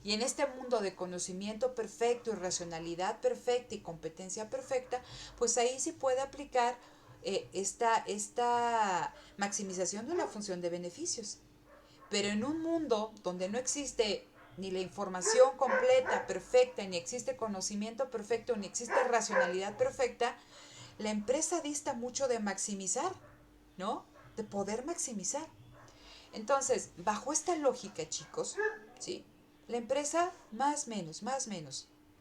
Y en este mundo de conocimiento perfecto y racionalidad perfecta y competencia perfecta, pues ahí sí puede aplicar esta maximización de una función de beneficios. Pero en un mundo donde no existe ni la información completa, perfecta, ni existe conocimiento perfecto, ni existe racionalidad perfecta, la empresa dista mucho de maximizar, ¿no? De poder maximizar. Entonces, bajo esta lógica, chicos, ¿sí?, la empresa más menos.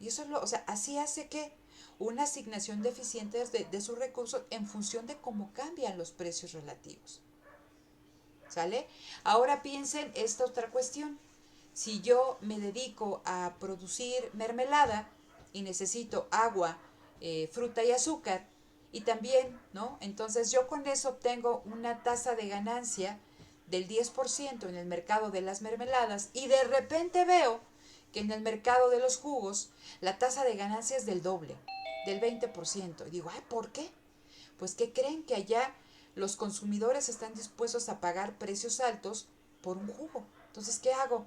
Y eso es o sea, así hace que una asignación deficiente de sus recursos en función de cómo cambian los precios relativos. ¿Sale? Ahora piensen esta otra cuestión. Si yo me dedico a producir mermelada y necesito agua, fruta y azúcar, y también, ¿no?, entonces yo con eso obtengo una tasa de ganancia del 10% en el mercado de las mermeladas, y de repente veo que en el mercado de los jugos la tasa de ganancia es del doble, del 20%. Y digo, ay, ¿por qué? Pues que creen que allá los consumidores están dispuestos a pagar precios altos por un jugo. Entonces, ¿qué hago?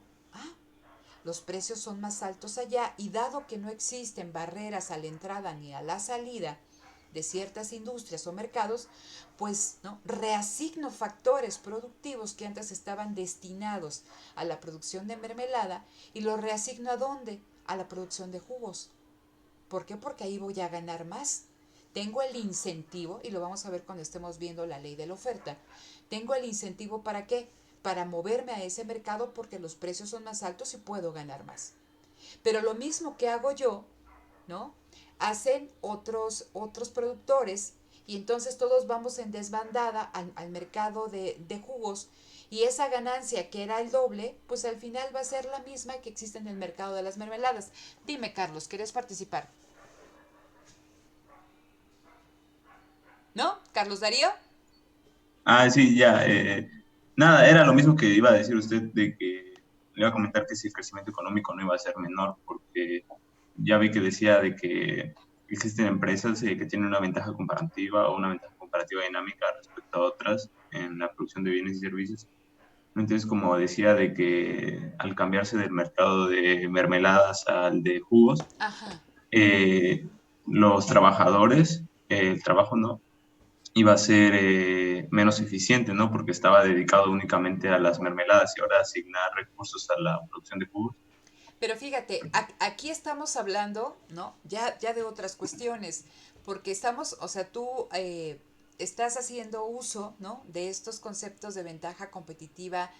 Los precios son más altos allá, y dado que no existen barreras a la entrada ni a la salida de ciertas industrias o mercados, pues ¿no? reasigno factores productivos que antes estaban destinados a la producción de mermelada y los reasigno ¿a dónde? A la producción de jugos. ¿Por qué? Porque ahí voy a ganar más. Tengo el incentivo, y lo vamos a ver cuando estemos viendo la ley de la oferta, tengo el incentivo ¿para qué? Para moverme a ese mercado porque los precios son más altos y puedo ganar más. Pero lo mismo que hago yo, ¿no? Hacen otros productores y entonces todos vamos en desbandada al mercado de jugos y esa ganancia que era el doble, pues al final va a ser la misma que existe en el mercado de las mermeladas. Dime, Carlos, ¿quieres participar? ¿No? ¿Carlos Darío?
Ah, sí, ya. Nada, era lo mismo que iba a decir usted, de que le iba a comentar que si el crecimiento económico no iba a ser menor, porque ya vi que decía de que existen empresas que tienen una ventaja comparativa o una ventaja comparativa dinámica respecto a otras en la producción de bienes y servicios. Entonces, como decía, de que al cambiarse del mercado de mermeladas al de jugos,
Ajá.
Los trabajadores, el trabajo no, iba a ser menos eficiente, ¿no? Porque estaba dedicado únicamente a las mermeladas y ahora asignar recursos a la producción de jugos.
Pero fíjate, aquí estamos hablando, ¿no? Ya de otras cuestiones, porque estamos, o sea, tú estás haciendo uso, ¿no? De estos conceptos de ventaja competitiva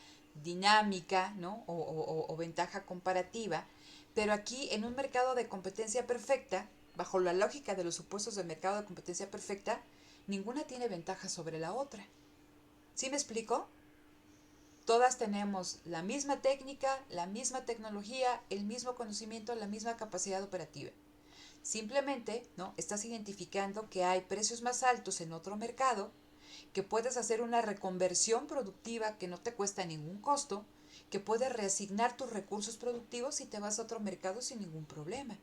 dinámica, ¿no? O ventaja comparativa, pero aquí en un mercado de competencia perfecta, bajo la lógica de los supuestos del mercado de competencia perfecta, ninguna tiene ventaja sobre la otra. ¿Sí me explico? Todas tenemos la misma técnica, la misma tecnología, el mismo conocimiento, la misma capacidad operativa. Simplemente, ¿no? Estás identificando que hay precios más altos en otro mercado, que puedes hacer una reconversión productiva que no te cuesta ningún costo, que puedes reasignar tus recursos productivos y te vas a otro mercado sin ningún problema.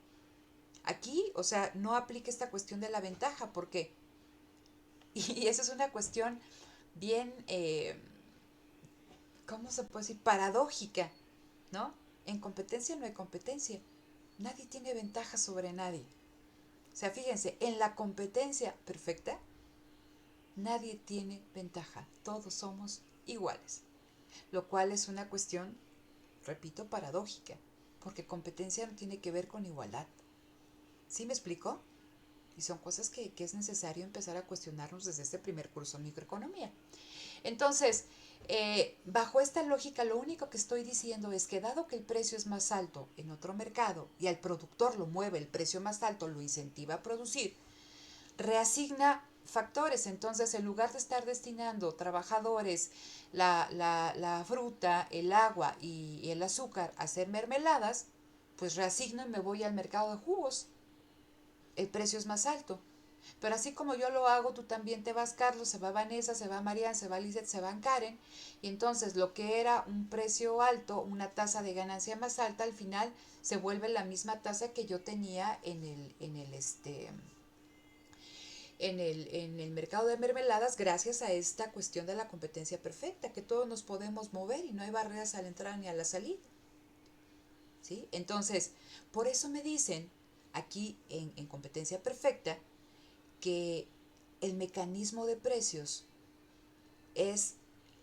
Aquí, o sea, no aplica esta cuestión de la ventaja, porque, y esa es una cuestión bien, ¿cómo se puede decir? Paradójica, ¿no? En competencia no hay competencia. Nadie tiene ventaja sobre nadie. O sea, fíjense, en la competencia perfecta, nadie tiene ventaja. Todos somos iguales. Lo cual es una cuestión, repito, paradójica. Porque competencia no tiene que ver con igualdad. ¿Sí me explico? Y son cosas que es necesario empezar a cuestionarnos desde este primer curso de microeconomía. Entonces, bajo esta lógica, lo único que estoy diciendo es que dado que el precio es más alto en otro mercado y al productor lo mueve el precio más alto, lo incentiva a producir, reasigna factores. Entonces, en lugar de estar destinando trabajadores, la fruta, el agua y el azúcar a hacer mermeladas, pues reasigno y me voy al mercado de jugos. El precio es más alto. Pero así como yo lo hago, tú también te vas, Carlos, se va Vanessa, se va Marian, se va Lizeth, se van Karen. Y entonces lo que era un precio alto, una tasa de ganancia más alta, al final se vuelve la misma tasa que yo tenía en el mercado de mermeladas, gracias a esta cuestión de la competencia perfecta, que todos nos podemos mover y no hay barreras a la entrada ni a la salida. ¿Sí? Entonces, por eso me dicen aquí en competencia perfecta que el mecanismo de precios es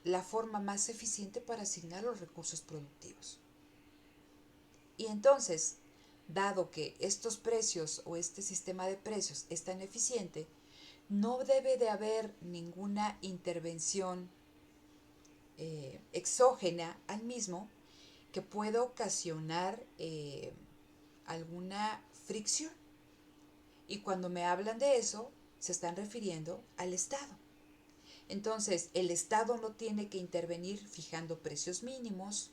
la forma más eficiente para asignar los recursos productivos. Y entonces, dado que estos precios o este sistema de precios es tan eficiente, no debe de haber ninguna intervención exógena al mismo que pueda ocasionar alguna fricción. Y cuando me hablan de eso, se están refiriendo al Estado. Entonces, el Estado no tiene que intervenir fijando precios mínimos,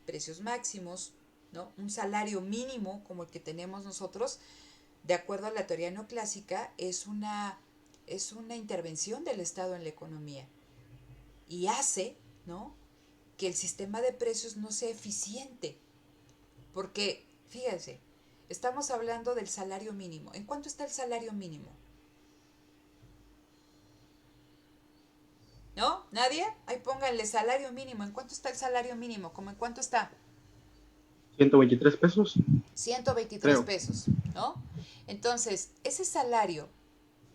precios máximos, ¿no? Un salario mínimo como el que tenemos nosotros, de acuerdo a la teoría neoclásica, es una intervención del Estado en la economía y hace, ¿no?, que el sistema de precios no sea eficiente. Porque, fíjense, estamos hablando del salario mínimo. ¿En cuánto está el salario mínimo? ¿No? ¿Nadie? Ahí pónganle salario mínimo. ¿En cuánto está el salario mínimo? ¿Cómo en cuánto está?
123 pesos.
123
Creo.
pesos, ¿no? Entonces, ese salario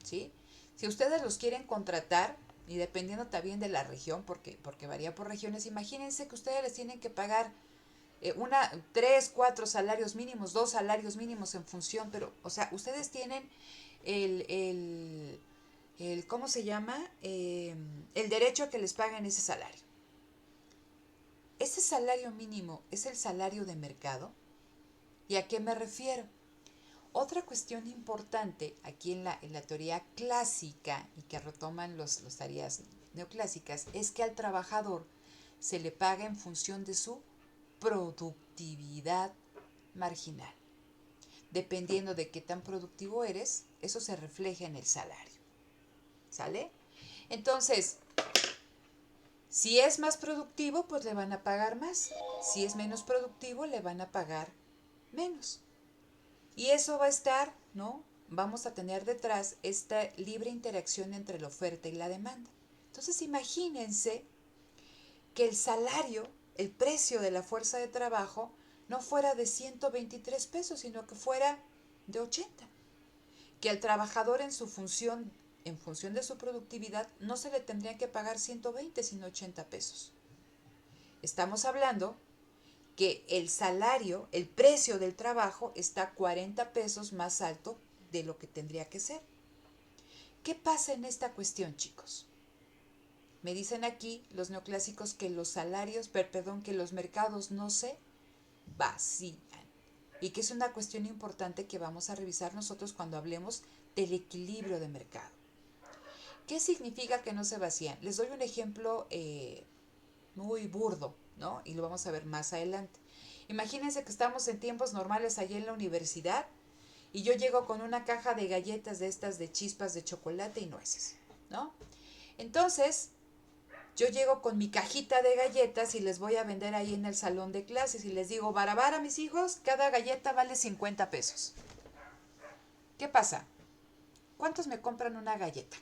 ¿sí? Si ustedes los quieren contratar, y dependiendo también de la región, porque varía por regiones, imagínense que ustedes les tienen que pagar 3, 4 salarios mínimos, 2 salarios mínimos en función, pero, o sea, ustedes tienen ¿cómo se llama? El derecho a que les paguen ese salario. Ese salario mínimo es el salario de mercado. ¿Y a qué me refiero? Otra cuestión importante aquí en la teoría clásica y que retoman las teorías neoclásicas es que al trabajador se le paga en función de su productividad marginal. Dependiendo de qué tan productivo eres, eso se refleja en el salario. ¿Sale? Entonces, si es más productivo, pues le van a pagar más. Si es menos productivo, le van a pagar menos. Y eso va a estar, ¿no? Vamos a tener detrás esta libre interacción entre la oferta y la demanda. Entonces, imagínense que el salario, el precio de la fuerza de trabajo, no fuera de 123 pesos, sino que fuera de 80. Que al trabajador en función de su productividad, no se le tendría que pagar 120, sino 80 pesos. Estamos hablando que el salario, el precio del trabajo está 40 pesos más alto de lo que tendría que ser. ¿Qué pasa en esta cuestión, chicos? Me dicen aquí los neoclásicos que los salarios, que los mercados no se vacían. Y que es una cuestión importante que vamos a revisar nosotros cuando hablemos del equilibrio de mercado. ¿Qué significa que no se vacían? Les doy un ejemplo muy burdo, ¿no? Y lo vamos a ver más adelante. Imagínense que estamos en tiempos normales allí en la universidad y yo llego con una caja de galletas de estas de chispas de chocolate y nueces, ¿no? Entonces, yo llego con mi cajita de galletas y les voy a vender ahí en el salón de clases y les digo, a mis hijos, cada galleta vale 50 pesos. ¿Qué pasa? ¿Cuántos me compran una galleta?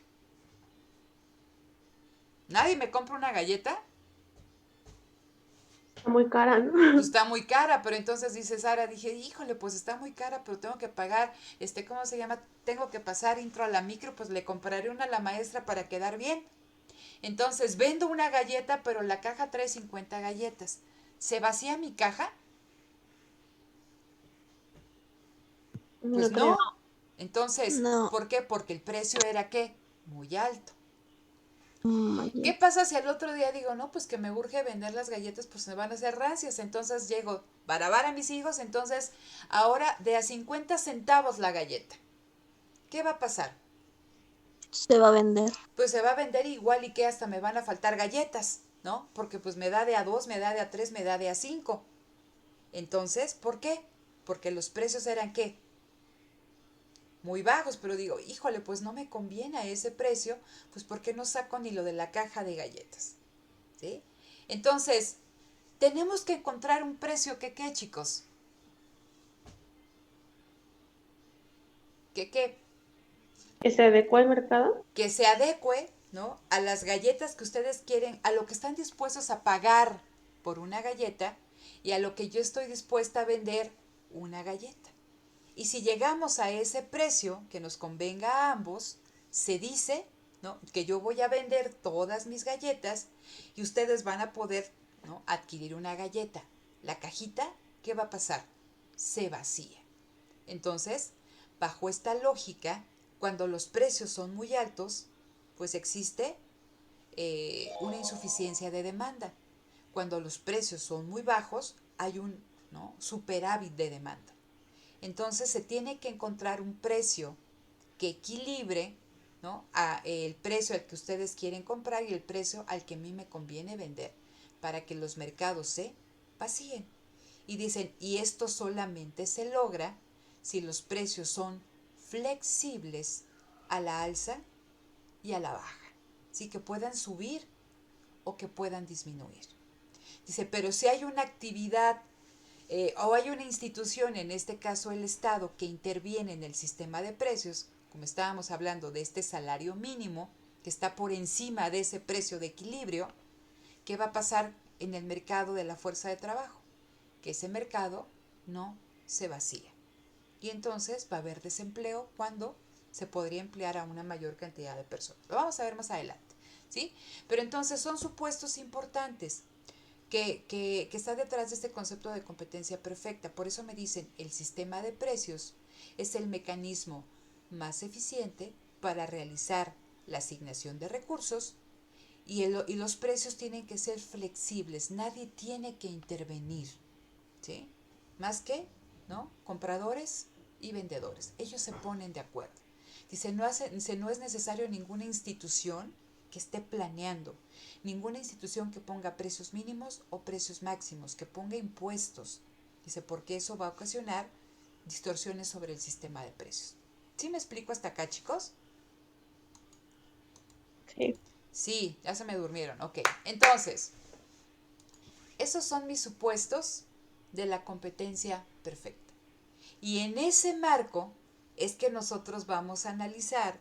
¿Nadie me compra una galleta?
Está muy cara, ¿no?
Pues está muy cara, pero entonces dice Sara, dije, híjole, pues está muy cara, pero tengo que pagar, ¿cómo se llama? Tengo que pasar intro a la micro, pues le compraré una a la maestra para quedar bien. Entonces vendo una galleta, pero la caja trae 50 galletas. ¿Se vacía mi caja? Pues no. Entonces,
No.
¿por qué? Porque el precio era, ¿qué? Muy alto.
Mayor.
¿Qué pasa si al otro día digo, no, pues que me urge vender las galletas, pues me van a hacer rancias? Entonces llego, a mis hijos, entonces ahora de a 50 centavos la galleta. ¿Qué va a pasar?
Se va a vender.
Pues se va a vender igual y que hasta me van a faltar galletas, ¿no? Porque pues me da de a 2, me da de a 3, me da de a 5. Entonces, ¿por qué? Porque los precios eran, ¿qué? Muy bajos, pero digo, híjole, pues no me conviene a ese precio, pues ¿por qué no saco ni lo de la caja de galletas? ¿Sí? Entonces, tenemos que encontrar un precio que, ¿qué, chicos? ¿Qué?
¿Que se adecua al mercado?
Que se adecue, ¿no? A las galletas que ustedes quieren, a lo que están dispuestos a pagar por una galleta y a lo que yo estoy dispuesta a vender una galleta. Y si llegamos a ese precio que nos convenga a ambos, se dice, ¿no?, que yo voy a vender todas mis galletas y ustedes van a poder, ¿no?, adquirir una galleta. La cajita, ¿qué va a pasar? Se vacía. Entonces, bajo esta lógica, cuando los precios son muy altos, pues existe una insuficiencia de demanda. Cuando los precios son muy bajos, hay un, ¿no?, superávit de demanda. Entonces se tiene que encontrar un precio que equilibre, ¿no?, el precio al que ustedes quieren comprar y el precio al que a mí me conviene vender, para que los mercados se vacíen. Y dicen, y esto solamente se logra si los precios son flexibles a la alza y a la baja, ¿sí?, que puedan subir o que puedan disminuir. Dice, pero si hay una actividad o hay una institución, en este caso el Estado, que interviene en el sistema de precios, como estábamos hablando de este salario mínimo, que está por encima de ese precio de equilibrio, ¿qué va a pasar en el mercado de la fuerza de trabajo? Que ese mercado no se vacía. Y entonces va a haber desempleo cuando se podría emplear a una mayor cantidad de personas. Lo vamos a ver más adelante, ¿sí? Pero entonces son supuestos importantes que está detrás de este concepto de competencia perfecta. Por eso me dicen, el sistema de precios es el mecanismo más eficiente para realizar la asignación de recursos y los precios tienen que ser flexibles, nadie tiene que intervenir, ¿sí? Más que, ¿no?, compradores y vendedores. Ellos se ponen de acuerdo. Dice, no es necesario ninguna institución que esté planeando, ninguna institución que ponga precios mínimos o precios máximos, que ponga impuestos. Dice, porque eso va a ocasionar distorsiones sobre el sistema de precios. ¿Sí me explico hasta acá, chicos?
Sí.
Sí, ya se me durmieron. Ok, entonces, esos son mis supuestos de la competencia perfecta. Y en ese marco es que nosotros vamos a analizar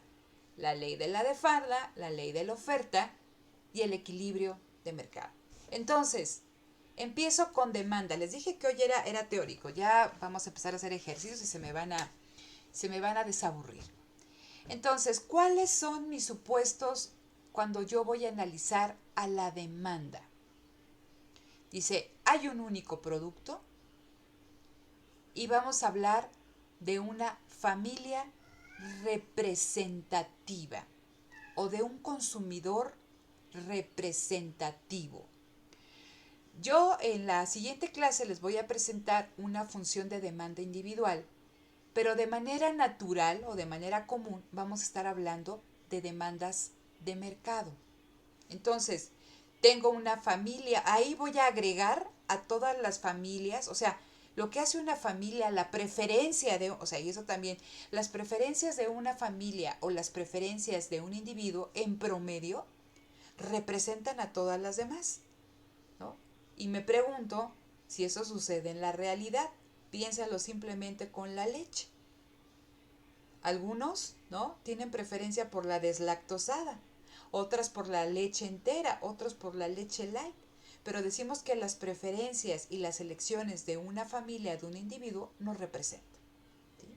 la ley de la demanda, la ley de la oferta y el equilibrio de mercado. Entonces, empiezo con demanda. Les dije que hoy era teórico. Ya vamos a empezar a hacer ejercicios y se me van a desaburrir. Entonces, ¿cuáles son mis supuestos cuando yo voy a analizar a la demanda? Dice, hay un único producto y vamos a hablar de una familia representativa o de un consumidor representativo. Yo en la siguiente clase les voy a presentar una función de demanda individual, pero de manera natural o de manera común vamos a estar hablando de demandas de mercado. Entonces, tengo una familia, ahí voy a agregar a todas las familias, o sea, lo que hace una familia, la preferencia de, o sea, y eso también, las preferencias de una familia o las preferencias de un individuo en promedio representan a todas las demás, ¿no? Y me pregunto si eso sucede en la realidad. Piénsalo simplemente con la leche. Algunos, ¿no?, tienen preferencia por la deslactosada, otras por la leche entera, otros por la leche light. Pero decimos que las preferencias y las elecciones de una familia, de un individuo, nos representan, ¿sí?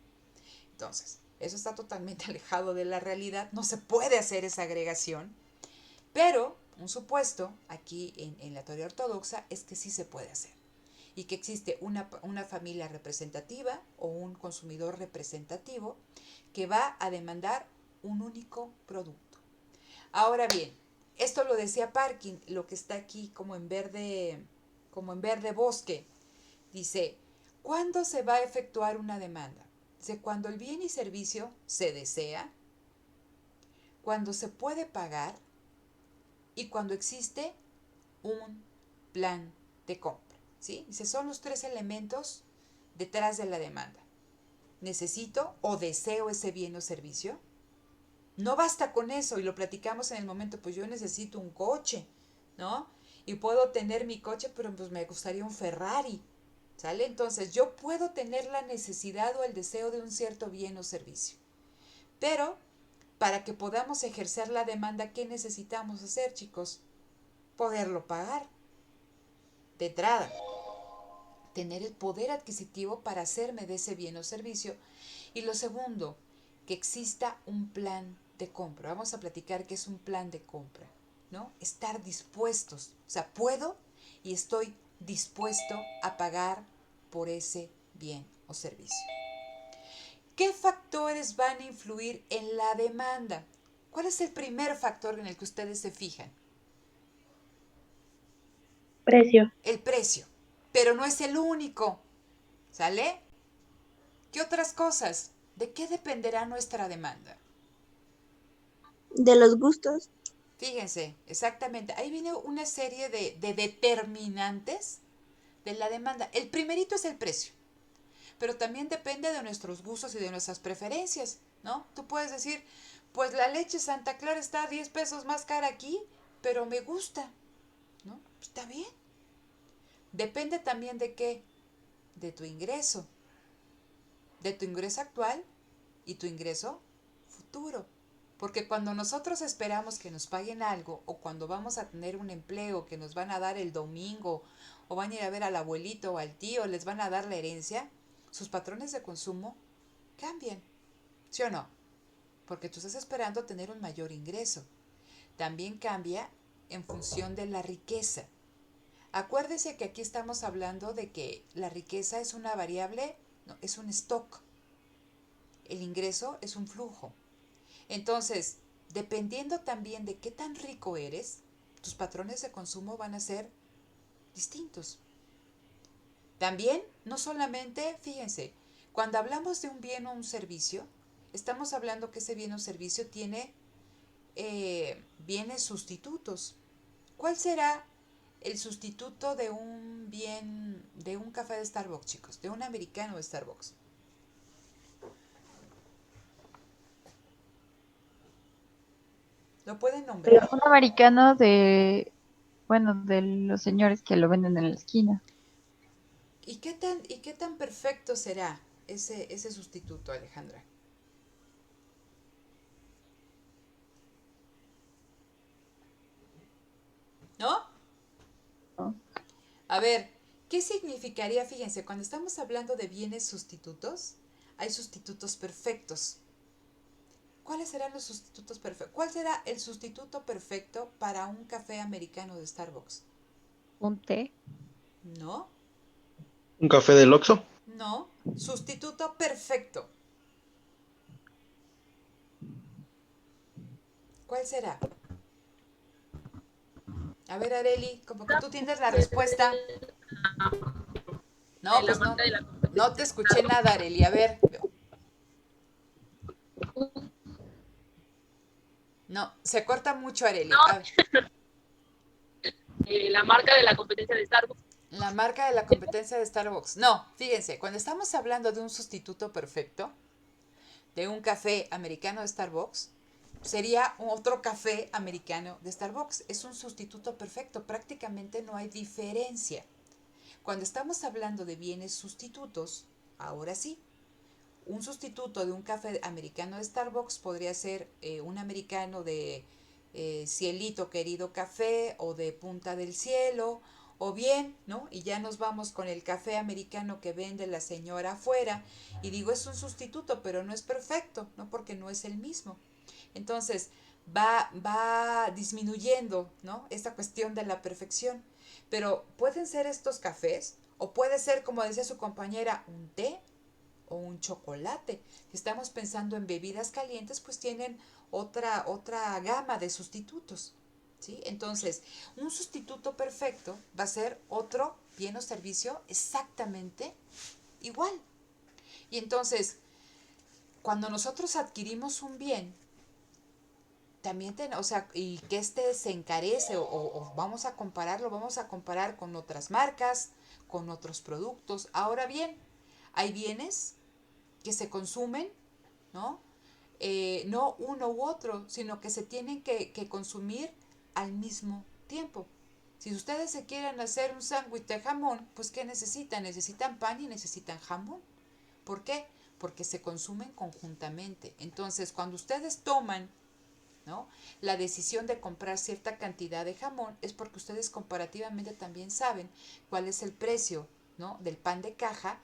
Entonces, eso está totalmente alejado de la realidad. No se puede hacer esa agregación. Pero un supuesto aquí en la teoría ortodoxa es que sí se puede hacer. Y que existe una familia representativa o un consumidor representativo que va a demandar un único producto. Ahora bien, esto lo decía Parkin, lo que está aquí como en verde bosque. Dice, ¿cuándo se va a efectuar una demanda? Dice, cuando el bien y servicio se desea, cuando se puede pagar y cuando existe un plan de compra, ¿sí? Dice, son los tres elementos detrás de la demanda. Necesito o deseo ese bien o servicio. No basta con eso, y lo platicamos en el momento, pues yo necesito un coche, ¿no? Y puedo tener mi coche, pero pues me gustaría un Ferrari, ¿sale? Entonces yo puedo tener la necesidad o el deseo de un cierto bien o servicio. Pero para que podamos ejercer la demanda, ¿qué necesitamos hacer, chicos? Poderlo pagar de entrada. Tener el poder adquisitivo para hacerme de ese bien o servicio. Y lo segundo, que exista un plan de compra. Vamos a platicar qué es un plan de compra, ¿no? Estar dispuestos, o sea, puedo y estoy dispuesto a pagar por ese bien o servicio. ¿Qué factores van a influir en la demanda? ¿Cuál es el primer factor en el que ustedes se fijan?
Precio.
El precio, pero no es el único, ¿sale? ¿Qué otras cosas? ¿De qué dependerá nuestra demanda?
De los gustos.
Fíjense, exactamente, ahí viene una serie de determinantes de la demanda. El primerito es el precio, pero también depende de nuestros gustos y de nuestras preferencias, ¿no? Tú puedes decir, pues la leche Santa Clara está 10 pesos más cara aquí, pero me gusta, ¿no? Está bien. Depende también de qué, de tu ingreso actual y tu ingreso futuro. Porque cuando nosotros esperamos que nos paguen algo o cuando vamos a tener un empleo que nos van a dar el domingo o van a ir a ver al abuelito o al tío, les van a dar la herencia, sus patrones de consumo cambian, ¿sí o no? porque tú estás esperando tener un mayor ingreso. También cambia en función de la riqueza. Acuérdese que aquí estamos hablando de que la riqueza es una variable, no, es un stock. El ingreso es un flujo. Entonces, dependiendo también de qué tan rico eres, tus patrones de consumo van a ser distintos. También, no solamente, fíjense, cuando hablamos de un bien o un servicio, estamos hablando que ese bien o servicio tiene bienes sustitutos. ¿Cuál será el sustituto de un bien, de un café de Starbucks, chicos? De un americano de Starbucks. ¿Lo pueden nombrar?
Un americano de, bueno, de los señores que lo venden en la esquina.
¿Y qué tan perfecto será ese sustituto, Alejandra? ¿No?
¿No?
A ver, ¿qué significaría? Fíjense, cuando estamos hablando de bienes sustitutos, hay sustitutos perfectos. ¿Cuáles serán los sustitutos perfectos? ¿Cuál será el sustituto perfecto para un café americano de Starbucks?
¿Un té?
¿No?
¿Un café del Oxxo?
No. Sustituto perfecto. ¿Cuál será? A ver, Areli, como que tú tienes la respuesta. No, pues no. No te escuché nada, Areli. A ver. No, se corta mucho, Areli. A ver.
La marca de la competencia de Starbucks.
La marca de la competencia de Starbucks. No, fíjense, cuando estamos hablando de un sustituto perfecto, de un café americano de Starbucks, sería otro café americano de Starbucks. Es un sustituto perfecto, prácticamente no hay diferencia. Cuando estamos hablando de bienes sustitutos, ahora sí, un sustituto de un café americano de Starbucks podría ser un americano de Cielito Querido Café o de Punta del Cielo, o bien, ¿no? Y ya nos vamos con el café americano que vende la señora afuera, y digo, es un sustituto, pero no es perfecto, ¿no? Porque no es el mismo. Entonces, va disminuyendo, ¿no? Esta cuestión de la perfección. Pero pueden ser estos cafés, o puede ser, como decía su compañera, un té o un chocolate. Si estamos pensando en bebidas calientes, pues tienen otra gama de sustitutos. ¿Sí? Entonces, un sustituto perfecto va a ser otro bien o servicio exactamente igual. Y entonces, cuando nosotros adquirimos un bien, también o sea, y que este se encarece o vamos a comparar con otras marcas, con otros productos. Ahora bien, hay bienes que se consumen, ¿no? No uno u otro, sino que se tienen que consumir al mismo tiempo. Si ustedes se quieren hacer un sándwich de jamón, pues ¿qué necesitan? Necesitan pan y necesitan jamón. ¿Por qué? Porque se consumen conjuntamente. Entonces, cuando ustedes toman, ¿no?, la decisión de comprar cierta cantidad de jamón, es porque ustedes comparativamente también saben cuál es el precio, ¿no?, del pan de caja,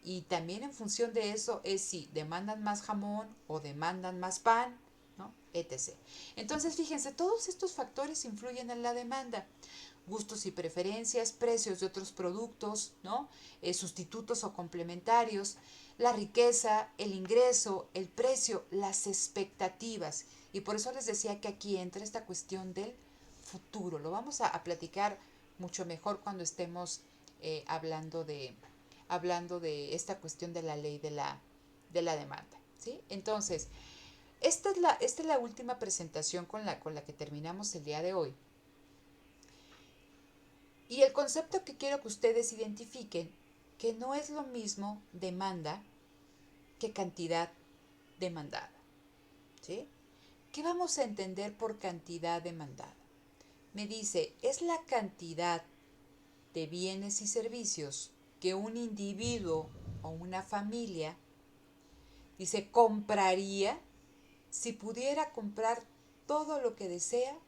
y también en función de eso es si demandan más jamón o demandan más pan, ¿no?, etc. Entonces, fíjense, todos estos factores influyen en la demanda. Gustos y preferencias, precios de otros productos, ¿no?, sustitutos o complementarios, la riqueza, el ingreso, el precio, las expectativas. Y por eso les decía que aquí entra esta cuestión del futuro. Lo vamos a platicar mucho mejor cuando estemos hablando de esta cuestión de la ley de la demanda, ¿sí? Entonces, esta es la última presentación con la que terminamos el día de hoy. Y el concepto que quiero que ustedes identifiquen, que no es lo mismo demanda que cantidad demandada, ¿sí? ¿Qué vamos a entender por cantidad demandada? Me dice, es la cantidad de bienes y servicios que un individuo o una familia, dice, compraría si pudiera comprar todo lo que desea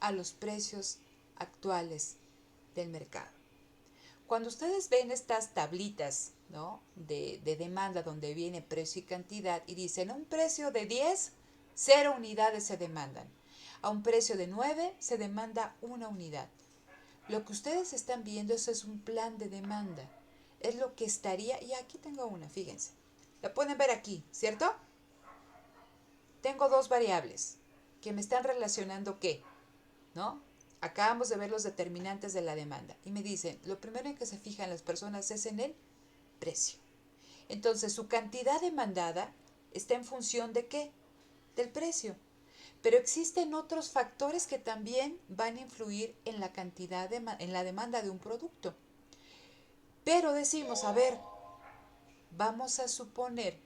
a los precios actuales del mercado. Cuando ustedes ven estas tablitas, ¿no?, de demanda donde viene precio y cantidad y dicen un precio de 10, 0 unidades se demandan. A un precio de 9 se demanda 1 unidad. Lo que ustedes están viendo, eso es un plan de demanda. Es lo que estaría, y aquí tengo una, fíjense. La pueden ver aquí, ¿cierto? Tengo dos variables que me están relacionando ¿qué? ¿No? Acabamos de ver los determinantes de la demanda. Y me dicen, lo primero en que se fijan las personas es en el precio. Entonces, su cantidad demandada está en función ¿de qué? Del precio. Pero existen otros factores que también van a influir en la cantidad, en la demanda de un producto. Pero decimos, a ver, vamos a suponer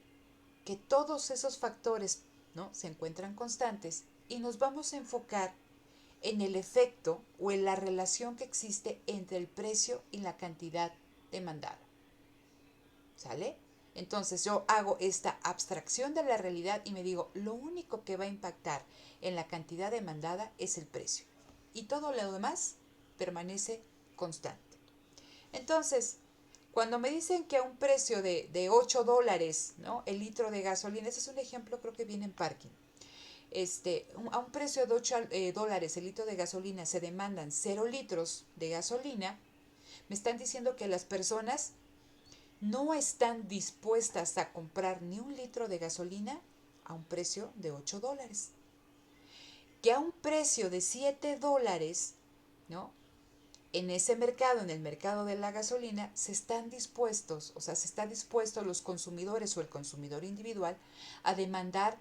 que todos esos factores, ¿no?, se encuentran constantes y nos vamos a enfocar en el efecto o en la relación que existe entre el precio y la cantidad demandada. ¿Sale? Entonces yo hago esta abstracción de la realidad y me digo, lo único que va a impactar en la cantidad demandada es el precio. Y todo lo demás permanece constante. Entonces, cuando me dicen que a un precio de $8, ¿no?, el litro de gasolina, ese es un ejemplo, creo que viene en parking. A un precio de $8 el litro de gasolina se demandan 0 litros de gasolina, me están diciendo que las personas no están dispuestas a comprar ni un litro de gasolina a un precio de $8. Que a un precio de $7, ¿no?, en ese mercado, en el mercado de la gasolina, se están dispuestos, o sea, se está dispuesto los consumidores o el consumidor individual a demandar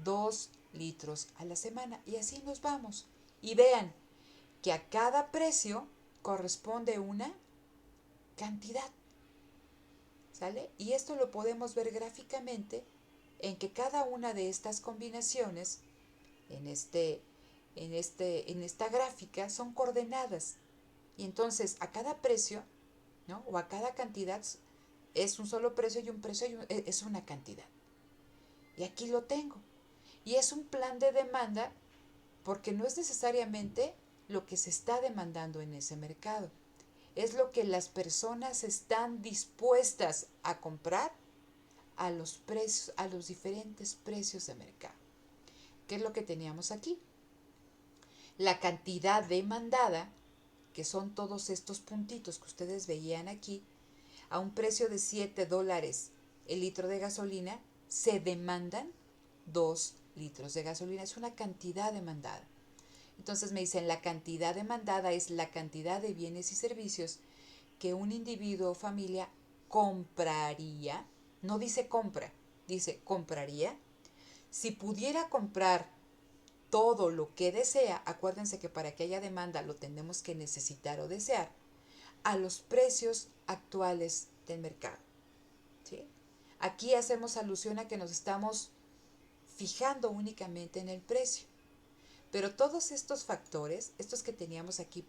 2 litros a la semana. Y así nos vamos. Y vean que a cada precio corresponde una cantidad. ¿Sale? Y esto lo podemos ver gráficamente en que cada una de estas combinaciones en esta gráfica son coordenadas. Y entonces a cada precio, ¿no?, o a cada cantidad es un solo precio y un precio es una cantidad. Y aquí lo tengo. Y es un plan de demanda porque no es necesariamente lo que se está demandando en ese mercado. Es lo que las personas están dispuestas a comprar a los precios, a los diferentes precios de mercado. ¿Qué es lo que teníamos aquí? La cantidad demandada, que son todos estos puntitos que ustedes veían aquí, a un precio de $7 el litro de gasolina, se demandan 2 litros de gasolina. Es una cantidad demandada. Entonces me dicen, la cantidad demandada es la cantidad de bienes y servicios que un individuo o familia compraría, no dice compra, dice compraría, si pudiera comprar todo lo que desea. Acuérdense que para que haya demanda lo tenemos que necesitar o desear, a los precios actuales del mercado. ¿Sí? Aquí hacemos alusión a que nos estamos fijando únicamente en el precio. Pero todos estos factores, estos que teníamos aquí,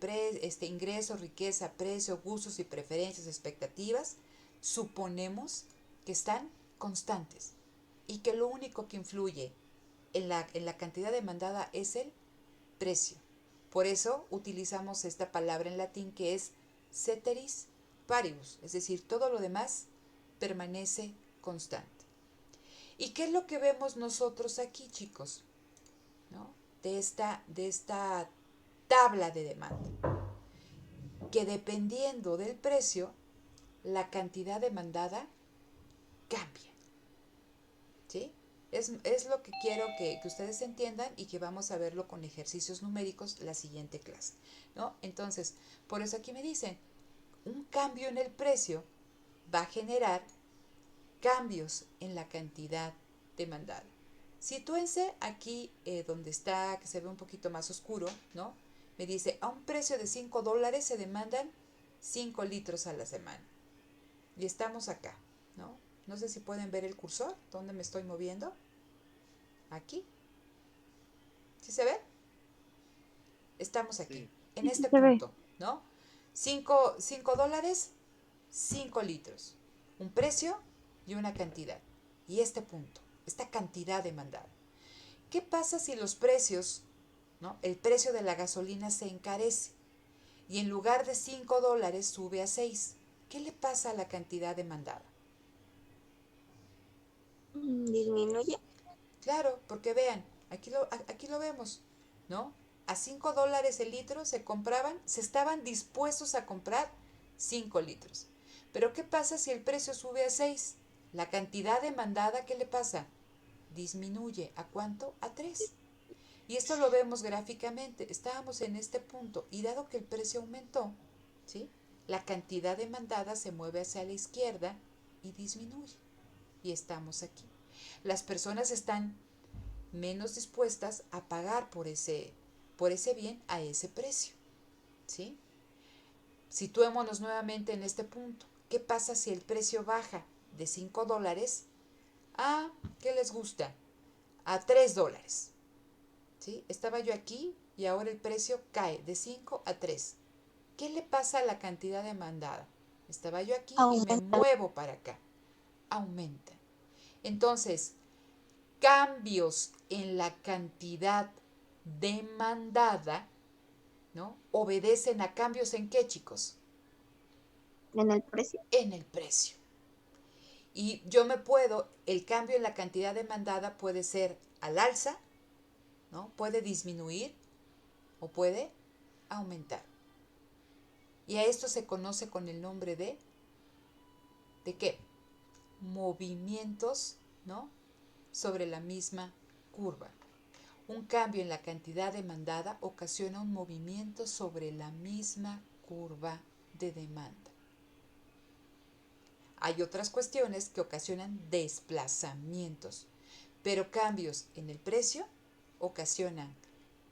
ingreso, riqueza, precio, gustos y preferencias, expectativas, suponemos que están constantes y que lo único que influye en la cantidad demandada es el precio. Por eso utilizamos esta palabra en latín que es ceteris paribus, es decir, todo lo demás permanece constante. ¿Y qué es lo que vemos nosotros aquí, chicos? ¿No? De esta tabla de demanda, que dependiendo del precio, la cantidad demandada cambia. ¿Sí? Es lo que quiero que ustedes entiendan y que vamos a verlo con ejercicios numéricos la siguiente clase, ¿no? Entonces, por eso aquí me dicen, un cambio en el precio va a generar cambios en la cantidad demandada. Sitúense aquí donde está, que se ve un poquito más oscuro, ¿no? Me dice, a un precio de $5 se demandan 5 litros a la semana. Y estamos acá, ¿no? No sé si pueden ver el cursor, ¿dónde me estoy moviendo? Aquí. ¿Sí se ve? Estamos aquí, en este punto, ¿no? 5 dólares, 5 litros. Un precio y una cantidad. Y este punto, esta cantidad demandada. ¿Qué pasa si los precios, ¿no?, el precio de la gasolina se encarece y en lugar de 5 dólares sube a 6? ¿Qué le pasa a la cantidad demandada?
Disminuye.
Claro, porque vean, Aquí lo vemos, ¿no? A $5 el litro se estaban dispuestos a comprar 5 litros. Pero ¿qué pasa si el precio sube a 6? La cantidad demandada, ¿qué le pasa? Disminuye. ¿A cuánto? A 3. Y esto lo vemos gráficamente. Estábamos en este punto y dado que el precio aumentó, ¿sí? La cantidad demandada se mueve hacia la izquierda y disminuye. Y estamos aquí. Las personas están menos dispuestas a pagar por ese bien a ese precio, ¿sí? Situémonos nuevamente en este punto. ¿Qué pasa si el precio baja de $5 a, ¿qué les gusta? A $3, ¿sí? Estaba yo aquí y ahora el precio cae de 5 a 3. ¿Qué le pasa a la cantidad demandada? Estaba yo aquí y me muevo para acá. Aumenta. Entonces, cambios en la cantidad demandada, ¿no? Obedecen a cambios en qué, chicos?
En el precio.
En el precio. Y el cambio en la cantidad demandada puede ser al alza, ¿no? Puede disminuir o puede aumentar. Y a esto se conoce con el nombre ¿de qué? Movimientos, ¿no? Sobre la misma curva. Un cambio en la cantidad demandada ocasiona un movimiento sobre la misma curva de demanda. Hay otras cuestiones que ocasionan desplazamientos, pero cambios en el precio ocasionan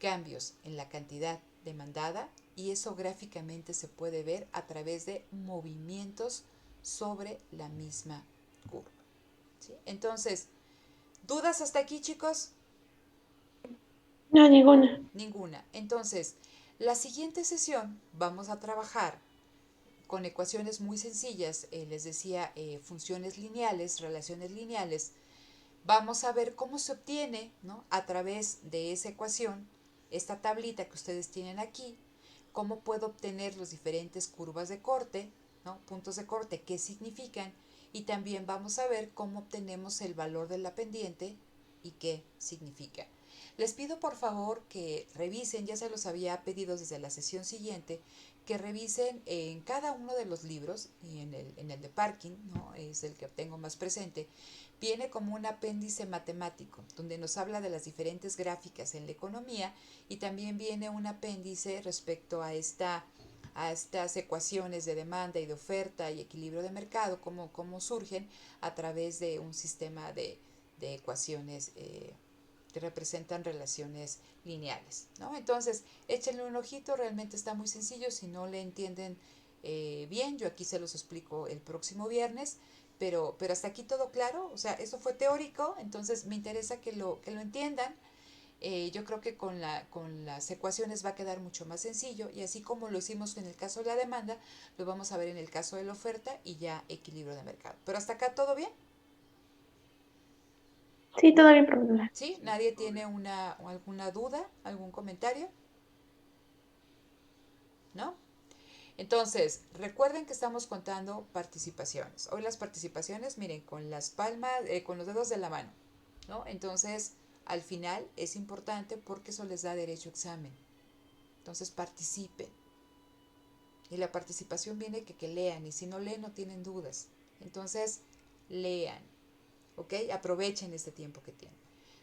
cambios en la cantidad demandada y eso gráficamente se puede ver a través de movimientos sobre la misma curva, ¿sí? Entonces, ¿dudas hasta aquí, chicos?
No, ninguna.
Ninguna. Entonces, la siguiente sesión vamos a trabajar con ecuaciones muy sencillas, les decía, funciones lineales, relaciones lineales. Vamos a ver cómo se obtiene, ¿no? A través de esa ecuación, esta tablita que ustedes tienen aquí, cómo puedo obtener las diferentes curvas de corte, ¿no? Puntos de corte, qué significan, y también vamos a ver cómo obtenemos el valor de la pendiente y qué significa. Les pido por favor que revisen, ya se los había pedido desde la sesión siguiente, que revisen en cada uno de los libros, y en el de parking, ¿no? Es el que tengo más presente, viene como un apéndice matemático, donde nos habla de las diferentes gráficas en la economía y también viene un apéndice respecto a estas ecuaciones de demanda y de oferta y equilibrio de mercado, cómo surgen a través de un sistema de ecuaciones que representan relaciones lineales, ¿no? Entonces, échenle un ojito, realmente está muy sencillo, si no le entienden bien, yo aquí se los explico el próximo viernes, pero hasta aquí todo claro, o sea, eso fue teórico, entonces me interesa que lo entiendan. Yo creo que con las ecuaciones va a quedar mucho más sencillo y así como lo hicimos en el caso de la demanda, lo vamos a ver en el caso de la oferta y ya equilibrio de mercado. Pero hasta acá todo bien.
Sí, todo bien, profesora.
¿Sí? ¿Nadie tiene alguna duda, algún comentario? ¿No? Entonces, recuerden que estamos contando participaciones. Hoy las participaciones, miren, con las palmas, con los dedos de la mano, ¿no? Entonces, al final es importante porque eso les da derecho a examen. Entonces, participen. Y la participación viene que lean, y si no leen no tienen dudas. Entonces, lean, ¿ok? Aprovechen este tiempo que tienen.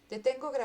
Detengo grabación.